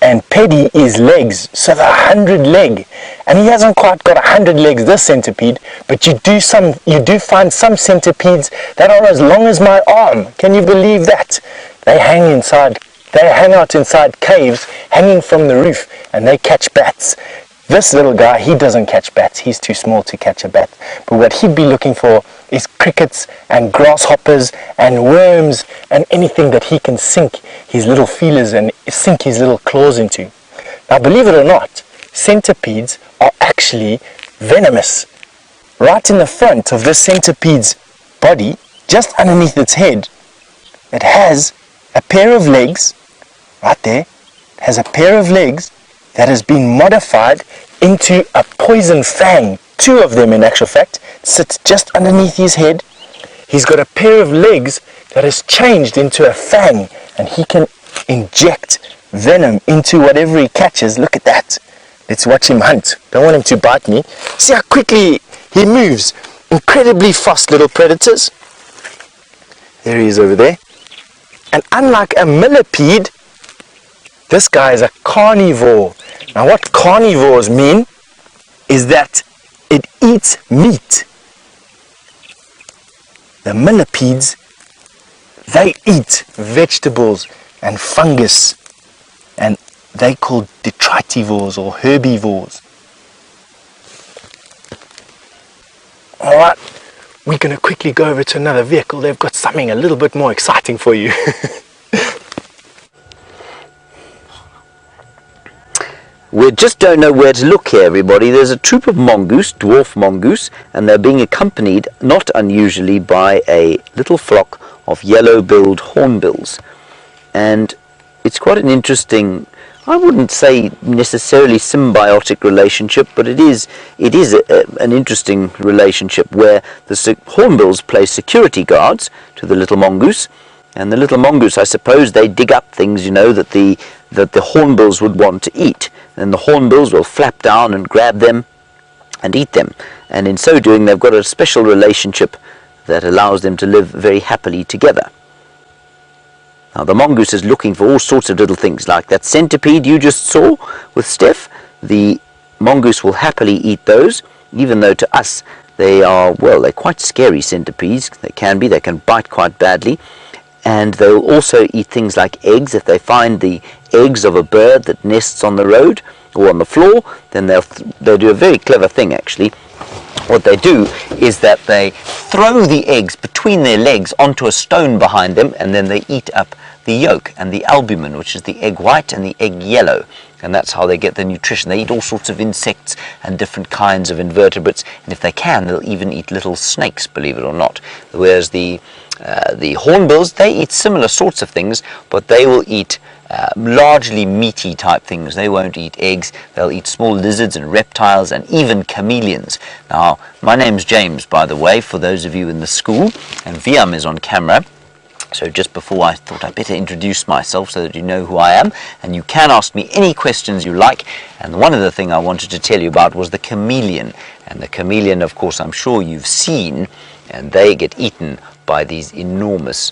and pedi is legs, so the 100 leg. And he hasn't quite got 100 legs, this centipede, but you do find some centipedes that are as long as my arm. Can you believe that? They hang out inside caves, hanging from the roof, and they catch bats. This little guy, he doesn't catch bats. He's too small to catch a bat. But what he'd be looking for is crickets and grasshoppers and worms and anything that he can sink his little feelers and sink his little claws into. Now, believe it or not, centipedes are actually venomous. Right in the front of this centipede's body, just underneath its head, it has a pair of legs, right there, it has a pair of legs that has been modified into a poison fang. Two of them, in actual fact, sits just underneath his head. He's got a pair of legs that has changed into a fang, and he can inject venom into whatever he catches. Look at that. Let's watch him hunt. Don't want him to bite me. See how quickly he moves. Incredibly fast little predators. There he is over there. And unlike a millipede, this guy is a carnivore. Now what carnivores mean is that it eats meat. The millipedes, they eat vegetables and fungus, and they called detritivores or herbivores. Alright, we're going to quickly go over to another vehicle. They've got something a little bit more exciting for you. We just don't know where to look here, everybody. There's a troop of mongoose, dwarf mongoose, and they're being accompanied, not unusually, by a little flock of yellow-billed hornbills. And it's quite an interesting, I wouldn't say necessarily symbiotic relationship, but it is an interesting relationship where the hornbills play security guards to the little mongoose, and the little mongoose, I suppose, they dig up things, you know, that the hornbills would want to eat. And the hornbills will flap down and grab them and eat them. And in so doing, they've got a special relationship that allows them to live very happily together. Now, the mongoose is looking for all sorts of little things, like that centipede you just saw with Steph. The mongoose will happily eat those, even though to us they are, well, they're quite scary centipedes. They can bite quite badly. And they'll also eat things like eggs. If they find the eggs of a bird that nests on the road or on the floor, then they'll do a very clever thing, actually. What they do is that they throw the eggs between their legs onto a stone behind them, and then they eat up the yolk and the albumin, which is the egg white and the egg yellow. And that's how they get their nutrition. They eat all sorts of insects and different kinds of invertebrates, and if they can, they'll even eat little snakes, believe it or not. Whereas the hornbills, they eat similar sorts of things, but they will eat largely meaty type things. They won't eat eggs. They'll eat small lizards and reptiles and even chameleons. Now, my name's James, by the way, for those of you in the school, and Viam is on camera. So just before, I thought I'd better introduce myself so that you know who I am, and you can ask me any questions you like. And one of the things I wanted to tell you about was the chameleon. And the chameleon, of course, I'm sure you've seen, and they get eaten by these enormous,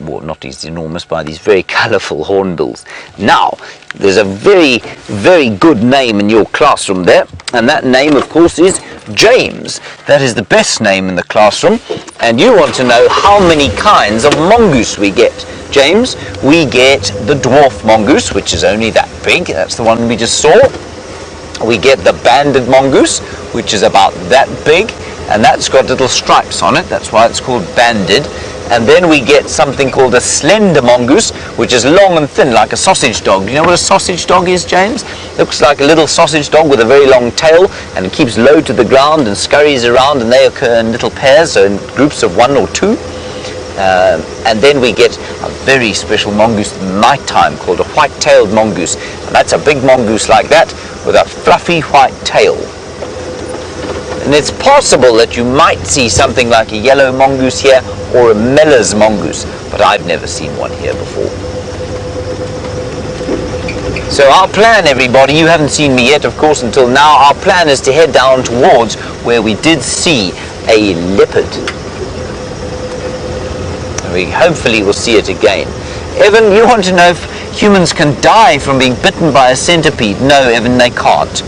well, not these enormous, by these very colourful hornbills. Now, there's a very, very good name in your classroom there, and that name, of course, is James. That is the best name in the classroom. And you want to know how many kinds of mongoose we get. James, we get the dwarf mongoose, which is only that big. That's the one we just saw. We get the banded mongoose, which is about that big, and that's got little stripes on it. That's why it's called banded. And then we get something called a slender mongoose, which is long and thin, like a sausage dog. Do you know what a sausage dog is, James? Looks like a little sausage dog with a very long tail, and it keeps low to the ground and scurries around, and they occur in little pairs, so in groups of 1 or 2. And then we get a very special mongoose at night time called a white-tailed mongoose. And that's a big mongoose like that with a fluffy white tail. And it's possible that you might see something like a yellow mongoose here or a Miller's mongoose, but I've never seen one here before. So our plan, everybody, you haven't seen me yet, of course, until now. Our plan is to head down towards where we did see a leopard. We hopefully will see it again. Evan, you want to know if humans can die from being bitten by a centipede? No, Evan, they can't.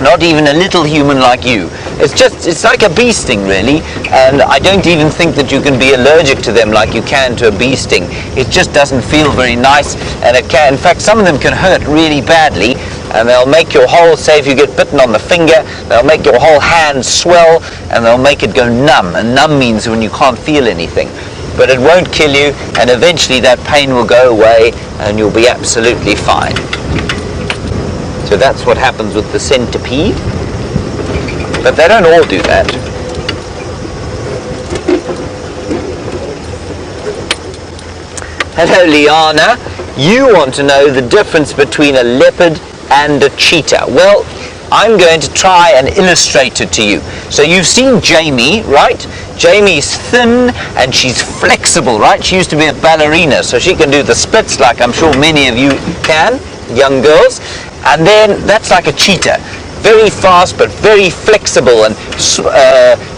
Not even a little human like you. It's like a bee sting, really, and I don't even think that you can be allergic to them like you can to a bee sting. It just doesn't feel very nice, and it can, in fact, some of them can hurt really badly, and they'll make your whole, say if you get bitten on the finger, they'll make your whole hand swell, and they'll make it go numb, and numb means when you can't feel anything. But it won't kill you, and eventually that pain will go away, and you'll be absolutely fine. So that's what happens with the centipede. But they don't all do that. Hello, Liana. You want to know the difference between a leopard and a cheetah. Well, I'm going to try and illustrate it to you. So you've seen Jamie, right? Jamie's thin and she's flexible, right? She used to be a ballerina, so she can do the splits like I'm sure many of you can, young girls. And then that's like a cheetah. Very fast but very flexible, and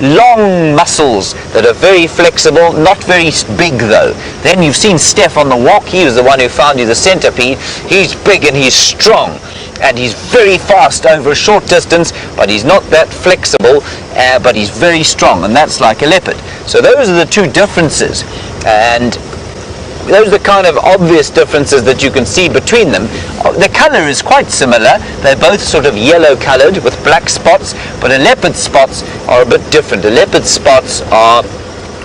long muscles that are very flexible, not very big though. Then you've seen Steph on the walk. He was the one who found you the centipede. He's big and he's strong, and he's very fast over a short distance, but he's not that flexible, but he's very strong, and that's like a leopard. So those are the two differences, and those are the kind of obvious differences that you can see between them. The color is quite similar. They're both sort of yellow colored with black spots, but a leopard's spots are a bit different. A leopard's spots are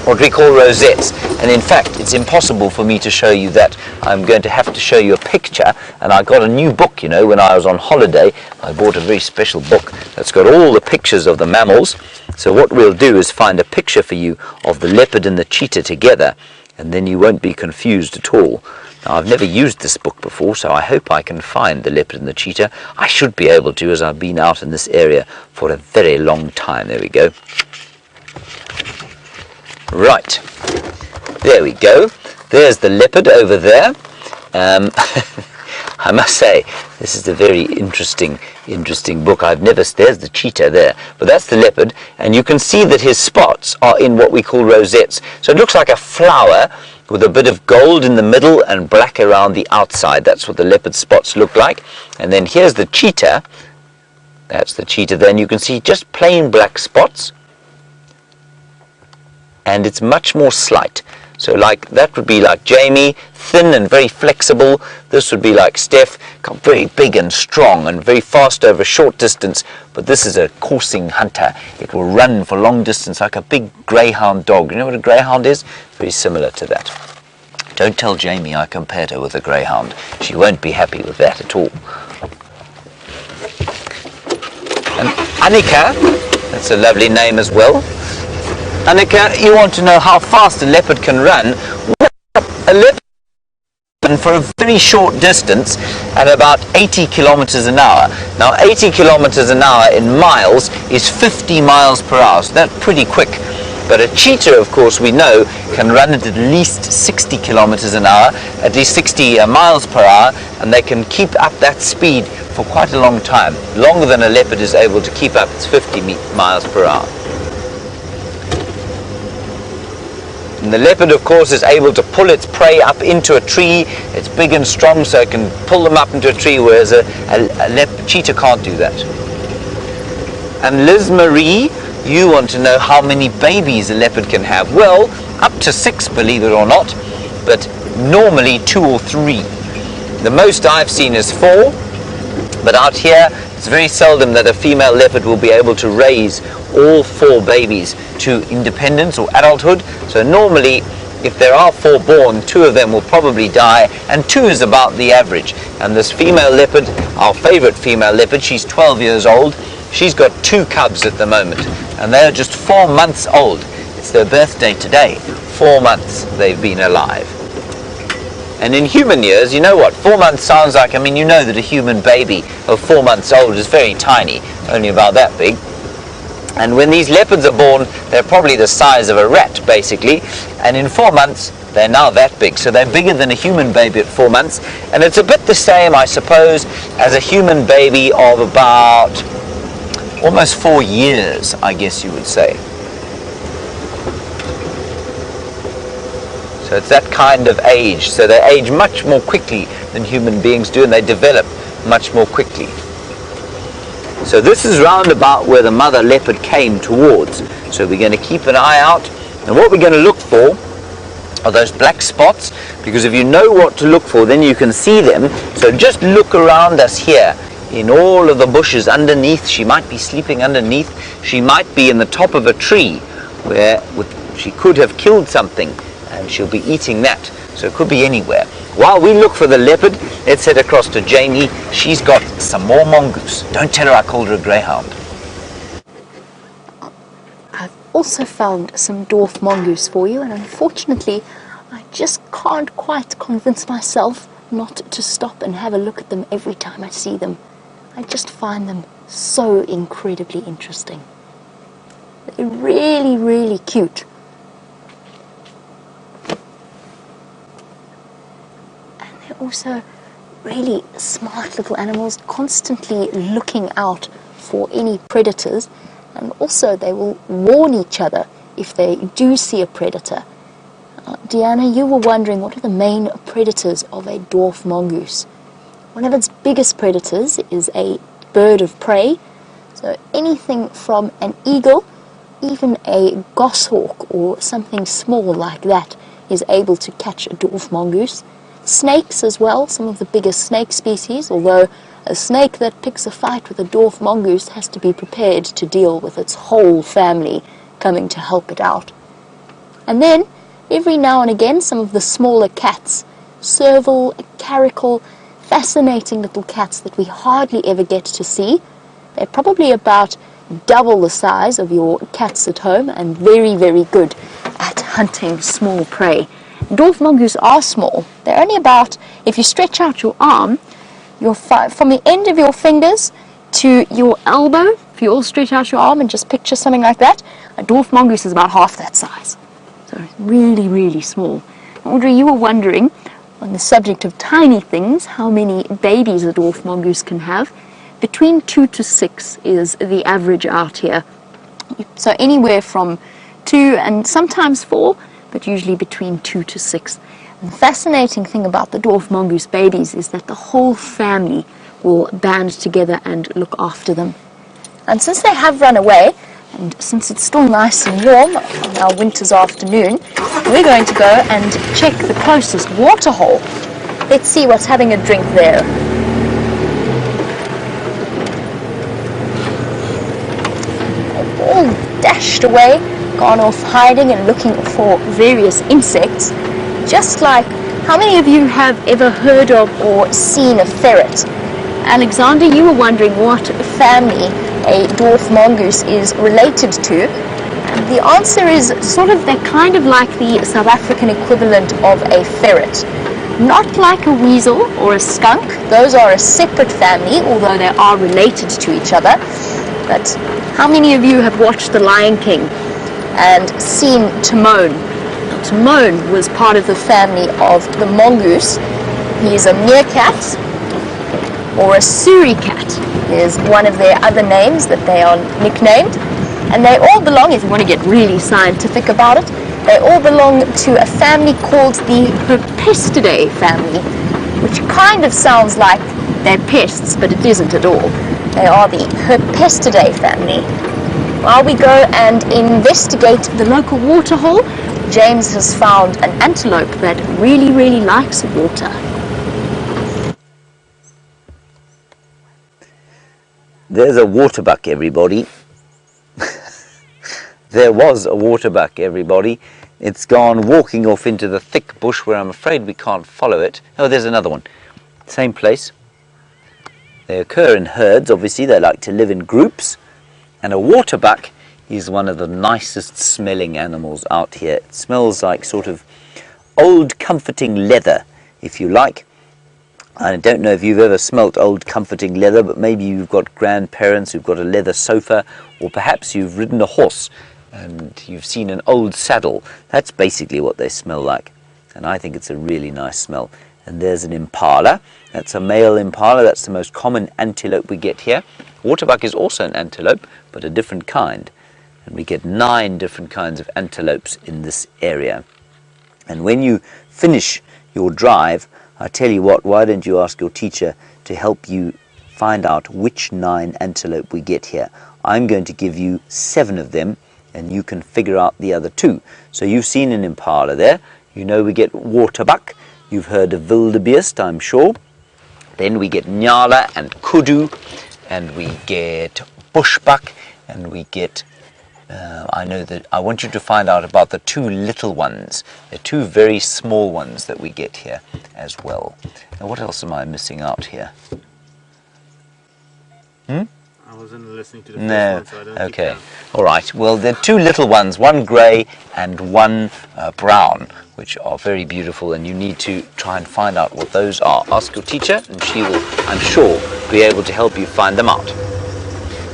what we call rosettes, and in fact it's impossible for me to show you that. I'm going to have to show you a picture, and I got a new book, you know, when I was on holiday. I bought a very special book that's got all the pictures of the mammals. So what we'll do is find a picture for you of the leopard and the cheetah together, and then you won't be confused at all. Now, I've never used this book before, so I hope I can find the leopard and the cheetah. I should be able to, as I've been out in this area for a very long time. There we go. Right, there we go. There's the leopard over there. I must say, this is a very interesting book. There's the cheetah there, but that's the leopard, and you can see that his spots are in what we call rosettes. So it looks like a flower with a bit of gold in the middle and black around the outside. That's what the leopard spots look like. And then here's the cheetah. That's the cheetah. Then you can see just plain black spots, and it's much more slight. So like that would be like Jamie, thin and very flexible. This would be like Steph, very big and strong and very fast over a short distance. But this is a coursing hunter. It will run for long distance like a big greyhound dog. You know what a greyhound is? Very similar to that. Don't tell Jamie I compared her with a greyhound. She won't be happy with that at all. And Annika, that's a lovely name as well. Annika, you want to know how fast a leopard can run? A leopard can run for a very short distance at about 80 kilometers an hour. Now 80 kilometers an hour in miles is 50 miles per hour, so that's pretty quick. But a cheetah, of course, we know can run at least 60 kilometers an hour, at least 60 miles per hour, and they can keep up that speed for quite a long time, longer than a leopard is able to keep up its 50 miles per hour. And the leopard, of course, is able to pull its prey up into a tree. It's big and strong, so it can pull them up into a tree, whereas a cheetah can't do that. And Liz Marie, you want to know how many babies a leopard can have. Well, up to 6, believe it or not, but normally 2 or 3. The most I've seen is 4, but out here it's very seldom that a female leopard will be able to raise all 4 babies to independence or adulthood. So normally, if there are 4 born, 2 of them will probably die, and 2 is about the average. And this female leopard, our favorite female leopard, she's 12 years old. She's got 2 cubs at the moment, and they're just 4 months old. It's their birthday today. 4 months they've been alive. And in human years, you know what 4 months sounds like? I mean, you know that a human baby of 4 months old is very tiny, only about that big. And when these leopards are born, they're probably the size of a rat, basically. And in 4 months, they're now that big. So they're bigger than a human baby at 4 months. And it's a bit the same, I suppose, as a human baby of about almost 4 years, I guess you would say. So it's that kind of age. So they age much more quickly than human beings do, and they develop much more quickly. So this is round about where the mother leopard came towards. So we're going to keep an eye out, and what we're going to look for are those black spots, because if you know what to look for, then you can see them. So just look around us here in all of the bushes underneath. She might be sleeping underneath. She might be in the top of a tree where she could have killed something, and she'll be eating that. So it could be anywhere. While we look for the leopard, let's head across to Jamie. She's got some more mongoose. Don't tell her I called her a greyhound. I've also found some dwarf mongoose for you, and unfortunately I just can't quite convince myself not to stop and have a look at them every time I see them. I just find them so incredibly interesting. They're really, really cute. Also really smart little animals, constantly looking out for any predators, and also they will warn each other if they do see a predator. Deanna, you were wondering what are the main predators of a dwarf mongoose. One of its biggest predators is a bird of prey, so anything from an eagle, even a goshawk or something small like that is able to catch a dwarf mongoose. Snakes as well, some of the biggest snake species, although a snake that picks a fight with a dwarf mongoose has to be prepared to deal with its whole family coming to help it out. And then, every now and again, some of the smaller cats, serval, caracal, fascinating little cats that we hardly ever get to see. They're probably about double the size of your cats at home and very, very good at hunting small prey. Dwarf mongoose are small. They're only about, if you stretch out your arm, from the end of your fingers to your elbow, if you all stretch out your arm and just picture something like that, a dwarf mongoose is about half that size. So it's really, really small. Audrey, you were wondering, on the subject of tiny things, how many babies a dwarf mongoose can have. Between 2 to 6 is the average out here. So anywhere from 2 and sometimes 4, but usually between 2 to 6. And the fascinating thing about the dwarf mongoose babies is that the whole family will band together and look after them. And since they have run away, and since it's still nice and warm on our winter's afternoon, we're going to go and check the closest water hole. Let's see what's having a drink there. They've all dashed away, gone off hiding and looking for various insects, just like, how many of you have ever heard of or seen a ferret? Alexander, you were wondering what family a dwarf mongoose is related to, and the answer is they're kind of like the South African equivalent of a ferret. Not like a weasel or a skunk, those are a separate family, although they are related to each other. But how many of you have watched The Lion King and seen Timon? Timon was part of the family of the mongoose. He is a meerkat or a suricat is one of their other names that they are nicknamed. And they all belong, if you want to get really scientific about it, they all belong to a family called the Herpestidae family, which kind of sounds like they're pests, but it isn't at all. They are the Herpestidae family. While we go and investigate the local waterhole, James has found an antelope that really, really likes water. There's a waterbuck, everybody. There was a waterbuck, everybody. It's gone walking off into the thick bush where I'm afraid we can't follow it. Oh, there's another one. Same place. They occur in herds, obviously. They like to live in groups. And a waterbuck is one of the nicest smelling animals out here. It smells like sort of old comforting leather, if you like. I don't know if you've ever smelt old comforting leather, but maybe you've got grandparents who've got a leather sofa, or perhaps you've ridden a horse and you've seen an old saddle. That's basically what they smell like, and I think it's a really nice smell. And there's an impala. That's a male impala. That's the most common antelope we get here. Waterbuck is also an antelope, but a different kind, and we get 9 different kinds of antelopes in this area. And when you finish your drive, I tell you what, why don't you ask your teacher to help you find out which 9 antelope we get here. I'm going to give you 7 of them, and you can figure out the other 2. So you've seen an impala there. You know we get waterbuck. You've heard of wildebeest, I'm sure. Then we get nyala and kudu, and we get bushbuck, and we get I want you to find out about the 2 little ones. They're 2 very small ones that we get here as well. Now, what else am I missing out here? I wasn't listening to the No. first one, so I don't Okay. think All right. Well, there are 2 little ones, one grey and one brown, which are very beautiful, and you need to try and find out what those are. Ask your teacher, and she will, I'm sure, be able to help you find them out.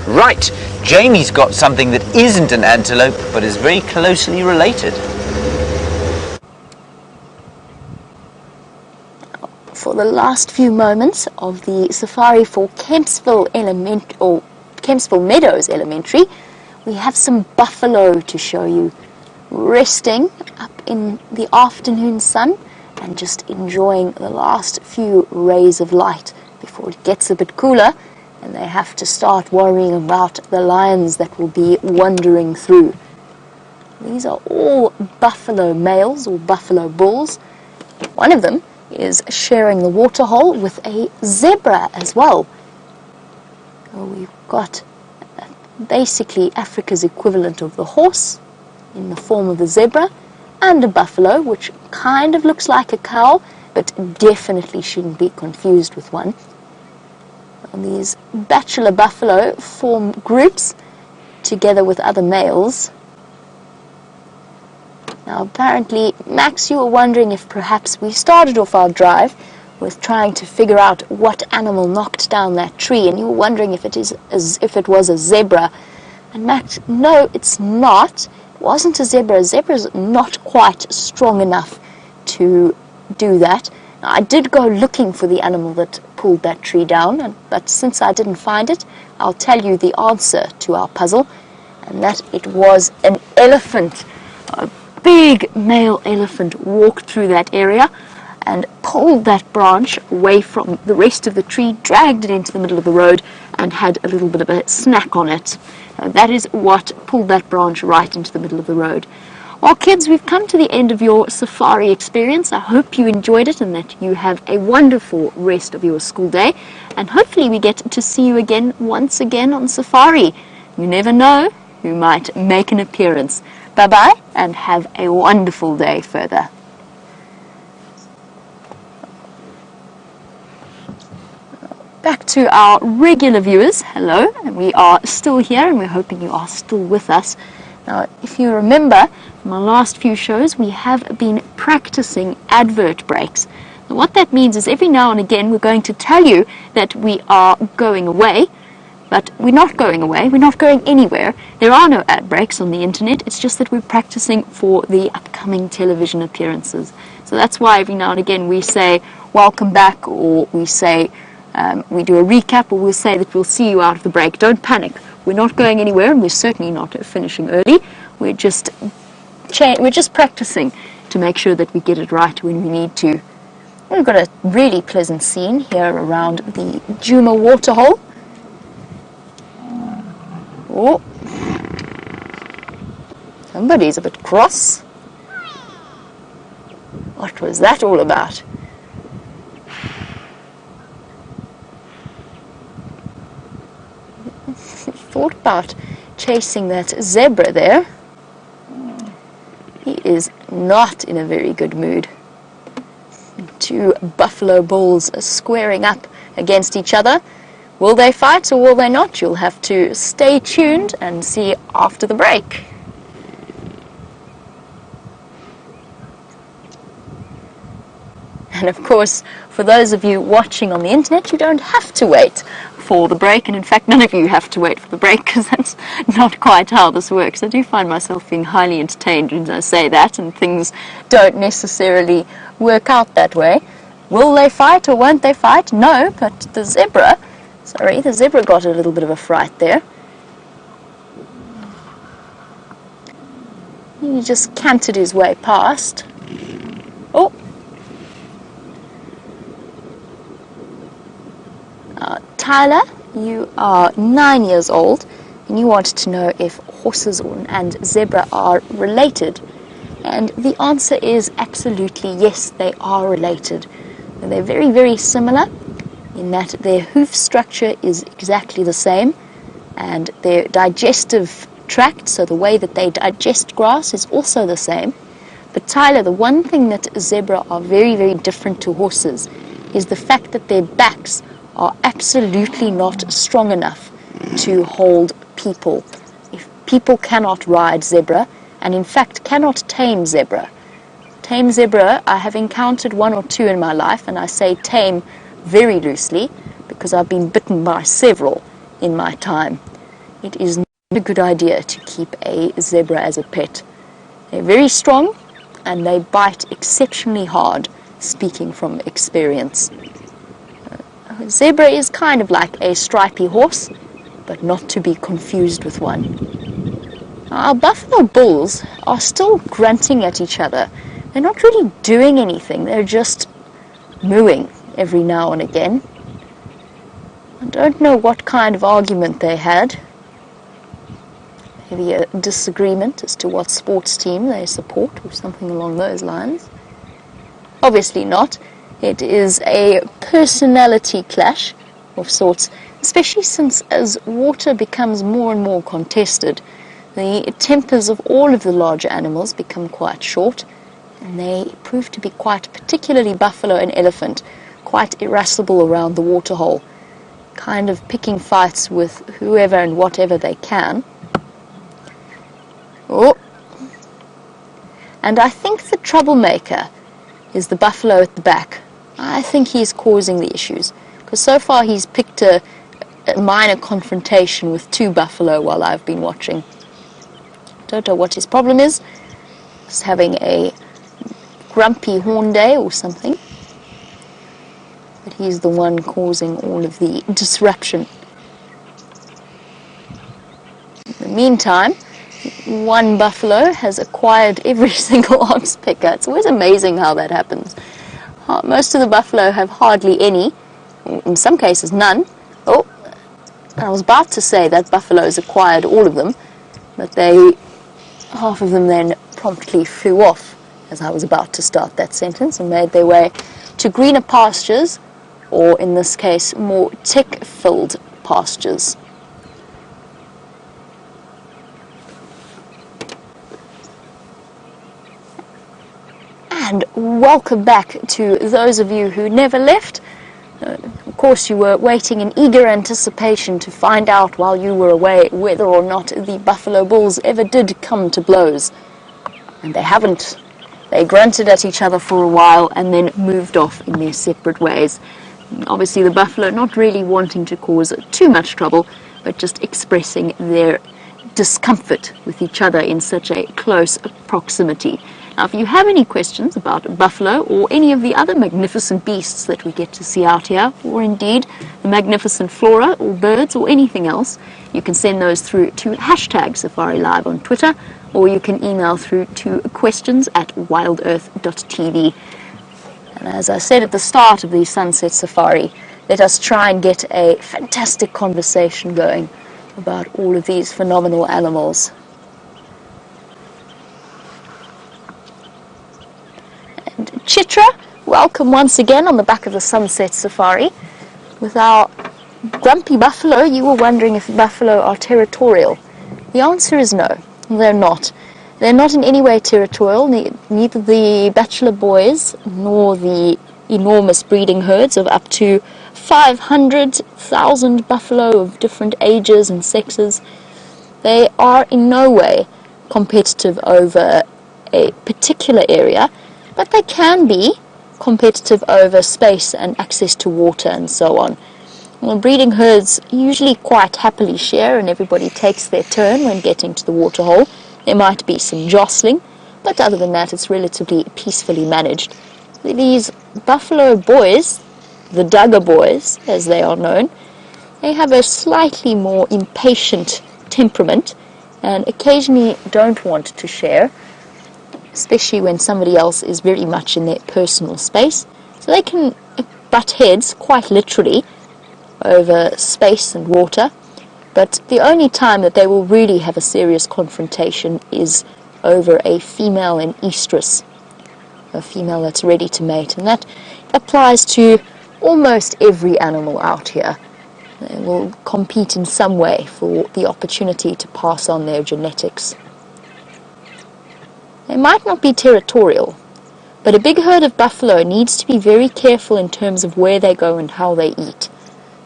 Right, Jamie's got something that isn't an antelope, but is very closely related. For the last few moments of the safari for Kempsville Meadows Elementary, we have some buffalo to show you, resting up in the afternoon sun and just enjoying the last few rays of light before it gets a bit cooler and they have to start worrying about the lions that will be wandering through. These are all buffalo males or buffalo bulls. One of them is sharing the waterhole with a zebra as well. So we've got basically Africa's equivalent of the horse in the form of the zebra, and a buffalo, which kind of looks like a cow, but definitely shouldn't be confused with one. And these bachelor buffalo form groups together with other males. Now apparently, Max, you were wondering if perhaps we started off our drive with trying to figure out what animal knocked down that tree, and you were wondering if it was a zebra. And Max, no, it's not. It wasn't a zebra. A zebra's not quite strong enough to do that. Now, I did go looking for the animal that pulled that tree down, but since I didn't find it, I'll tell you the answer to our puzzle, and that it was an elephant. A big male elephant walked through that area and pulled that branch away from the rest of the tree, dragged it into the middle of the road, and had a little bit of a snack on it. That is what pulled that branch right into the middle of the road. Well, kids, we've come to the end of your safari experience. I hope you enjoyed it and that you have a wonderful rest of your school day. And hopefully we get to see you again once again on safari. You never know who might make an appearance. Bye-bye and have a wonderful day further. Back to our regular viewers, hello, and we are still here and we're hoping you are still with us. Now, if you remember from our last few shows, we have been practicing advert breaks. Now, what that means is every now and again we're going to tell you that we are going away, but we're not going away, we're not going anywhere. There are no ad breaks on the internet, it's just that we're practicing for the upcoming television appearances. So that's why every now and again we say, welcome back, or we say, we do a recap, or we'll say that we'll see you out of the break. Don't panic. We're not going anywhere, and we're certainly not finishing early. We're just practicing to make sure that we get it right when we need to. We've got a really pleasant scene here around the Djuma waterhole. Oh, somebody's a bit cross. What was that all about? Thought about chasing that zebra there. He is not in a very good mood. Two buffalo bulls are squaring up against each other. Will they fight or will they not? You'll have to stay tuned and see after the break. And of course, for those of you watching on the internet, you don't have to wait for the break, and in fact none of you have to wait for the break, because that's not quite how this works. I do find myself being highly entertained when I say that, and things don't necessarily work out that way. Will they fight or won't they fight? No, but the zebra got a little bit of a fright there. He just cantered his way past. Oh! Tyler, you are 9 years old and you wanted to know if horses and zebra are related. And the answer is absolutely yes, they are related. And they're very, very similar in that their hoof structure is exactly the same and their digestive tract, so the way that they digest grass, is also the same. But Tyler, the one thing that zebra are very, very different to horses is the fact that their backs are absolutely not strong enough to hold people. If people cannot ride zebra, and in fact cannot tame zebra. Tame zebra, I have encountered one or two in my life, and I say tame very loosely because I've been bitten by several in my time. It is not a good idea to keep a zebra as a pet. They're very strong and they bite exceptionally hard, speaking from experience. Zebra is kind of like a stripy horse, but not to be confused with one. Our buffalo bulls are still grunting at each other. They're not really doing anything, they're just mooing every now and again. I don't know what kind of argument they had. Maybe a disagreement as to what sports team they support or something along those lines. Obviously not. It is a personality clash of sorts, especially since as water becomes more and more contested, the tempers of all of the larger animals become quite short, and they prove to be quite, particularly buffalo and elephant, quite irascible around the waterhole, kind of picking fights with whoever and whatever they can. Oh! And I think the troublemaker is the buffalo at the back. I think he's causing the issues, because so far he's picked a minor confrontation with two buffalo while I've been watching. Don't know what his problem is. He's having a grumpy horn day or something. But he's the one causing all of the disruption. In the meantime, one buffalo has acquired every single ox picker. It's always amazing how that happens. Most of the buffalo have hardly any, in some cases none. Oh, I was about to say that buffaloes acquired all of them, but half of them then promptly flew off as I was about to start that sentence and made their way to greener pastures, or in this case, more tick-filled pastures. And welcome back to those of you who never left. Of course, you were waiting in eager anticipation to find out while you were away whether or not the buffalo bulls ever did come to blows. And they haven't. They grunted at each other for a while and then moved off in their separate ways. Obviously, the buffalo not really wanting to cause too much trouble, but just expressing their discomfort with each other in such a close proximity. Now, if you have any questions about buffalo or any of the other magnificent beasts that we get to see out here, or indeed the magnificent flora or birds or anything else, you can send those through to #SafariLive on Twitter, or you can email through to questions@WildEarthTV. And as I said at the start of the Sunset Safari, let us try and get a fantastic conversation going about all of these phenomenal animals. And Cheetah, welcome once again on the back of the Sunset Safari. With our grumpy buffalo, you were wondering if buffalo are territorial. The answer is no, they're not. They're not in any way territorial, neither the bachelor boys nor the enormous breeding herds of up to 500,000 buffalo of different ages and sexes. They are in no way competitive over a particular area, but they can be competitive over space and access to water and so on. Well, breeding herds usually quite happily share, and everybody takes their turn when getting to the waterhole. There might be some jostling, but other than that, it's relatively peacefully managed. These buffalo boys, the Dugger boys, as they are known, they have a slightly more impatient temperament and occasionally don't want to share, especially when somebody else is very much in their personal space. So they can butt heads, quite literally, over space and water. But the only time that they will really have a serious confrontation is over a female in estrus, a female that's ready to mate. And that applies to almost every animal out here. They will compete in some way for the opportunity to pass on their genetics. They might not be territorial, but a big herd of buffalo needs to be very careful in terms of where they go and how they eat.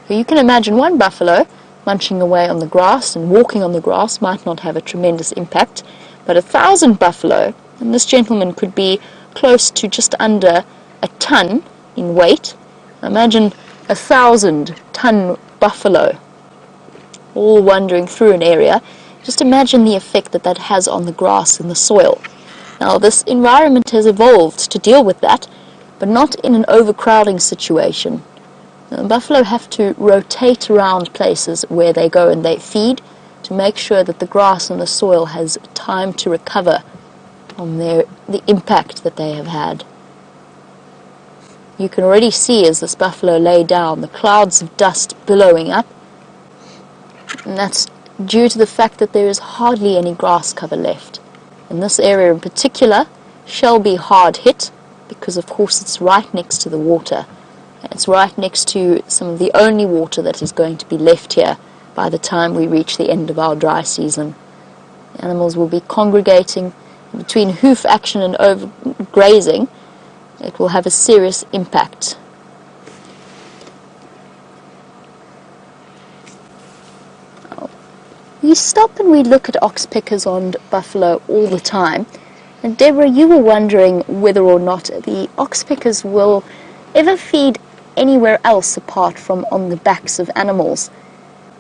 So you can imagine one buffalo munching away on the grass and walking on the grass might not have a tremendous impact, but 1,000 buffalo, and this gentleman could be close to just under a ton in weight. Imagine 1,000-ton buffalo all wandering through an area. Just imagine the effect that that has on the grass and the soil. Now, this environment has evolved to deal with that, but not in an overcrowding situation. Buffalo have to rotate around places where they go and they feed to make sure that the grass and the soil has time to recover from the impact that they have had. You can already see as this buffalo lay down the clouds of dust billowing up, and that's due to the fact that there is hardly any grass cover left. And this area in particular shall be hard hit because of course it's right next to the water. It's right next to some of the only water that is going to be left here by the time we reach the end of our dry season. The animals will be congregating between hoof action and overgrazing. It will have a serious impact. We stop and we look at oxpeckers on buffalo all the time. And Deborah, you were wondering whether or not the oxpeckers will ever feed anywhere else apart from on the backs of animals.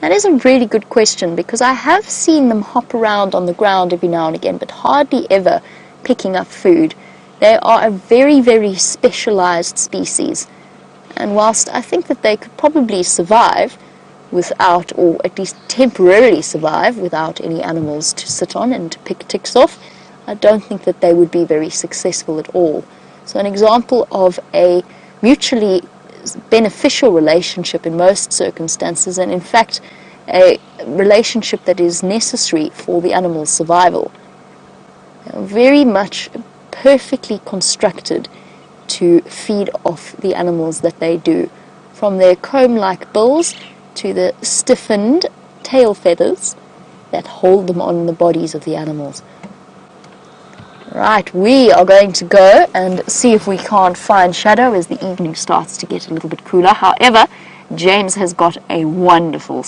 That is a really good question because I have seen them hop around on the ground every now and again, but hardly ever picking up food. They are a very, very specialized species. And whilst I think that they could probably survive without, or at least temporarily survive without any animals to sit on and to pick ticks off, I don't think that they would be very successful at all. So an example of a mutually beneficial relationship in most circumstances, and in fact a relationship that is necessary for the animal's survival. Very much perfectly constructed to feed off the animals that they do, from their comb-like bills to the stiffened tail feathers that hold them on the bodies of the animals. Right, we are going to go and see if we can't find shadow as the evening starts to get a little bit cooler. However, James has got a wonderful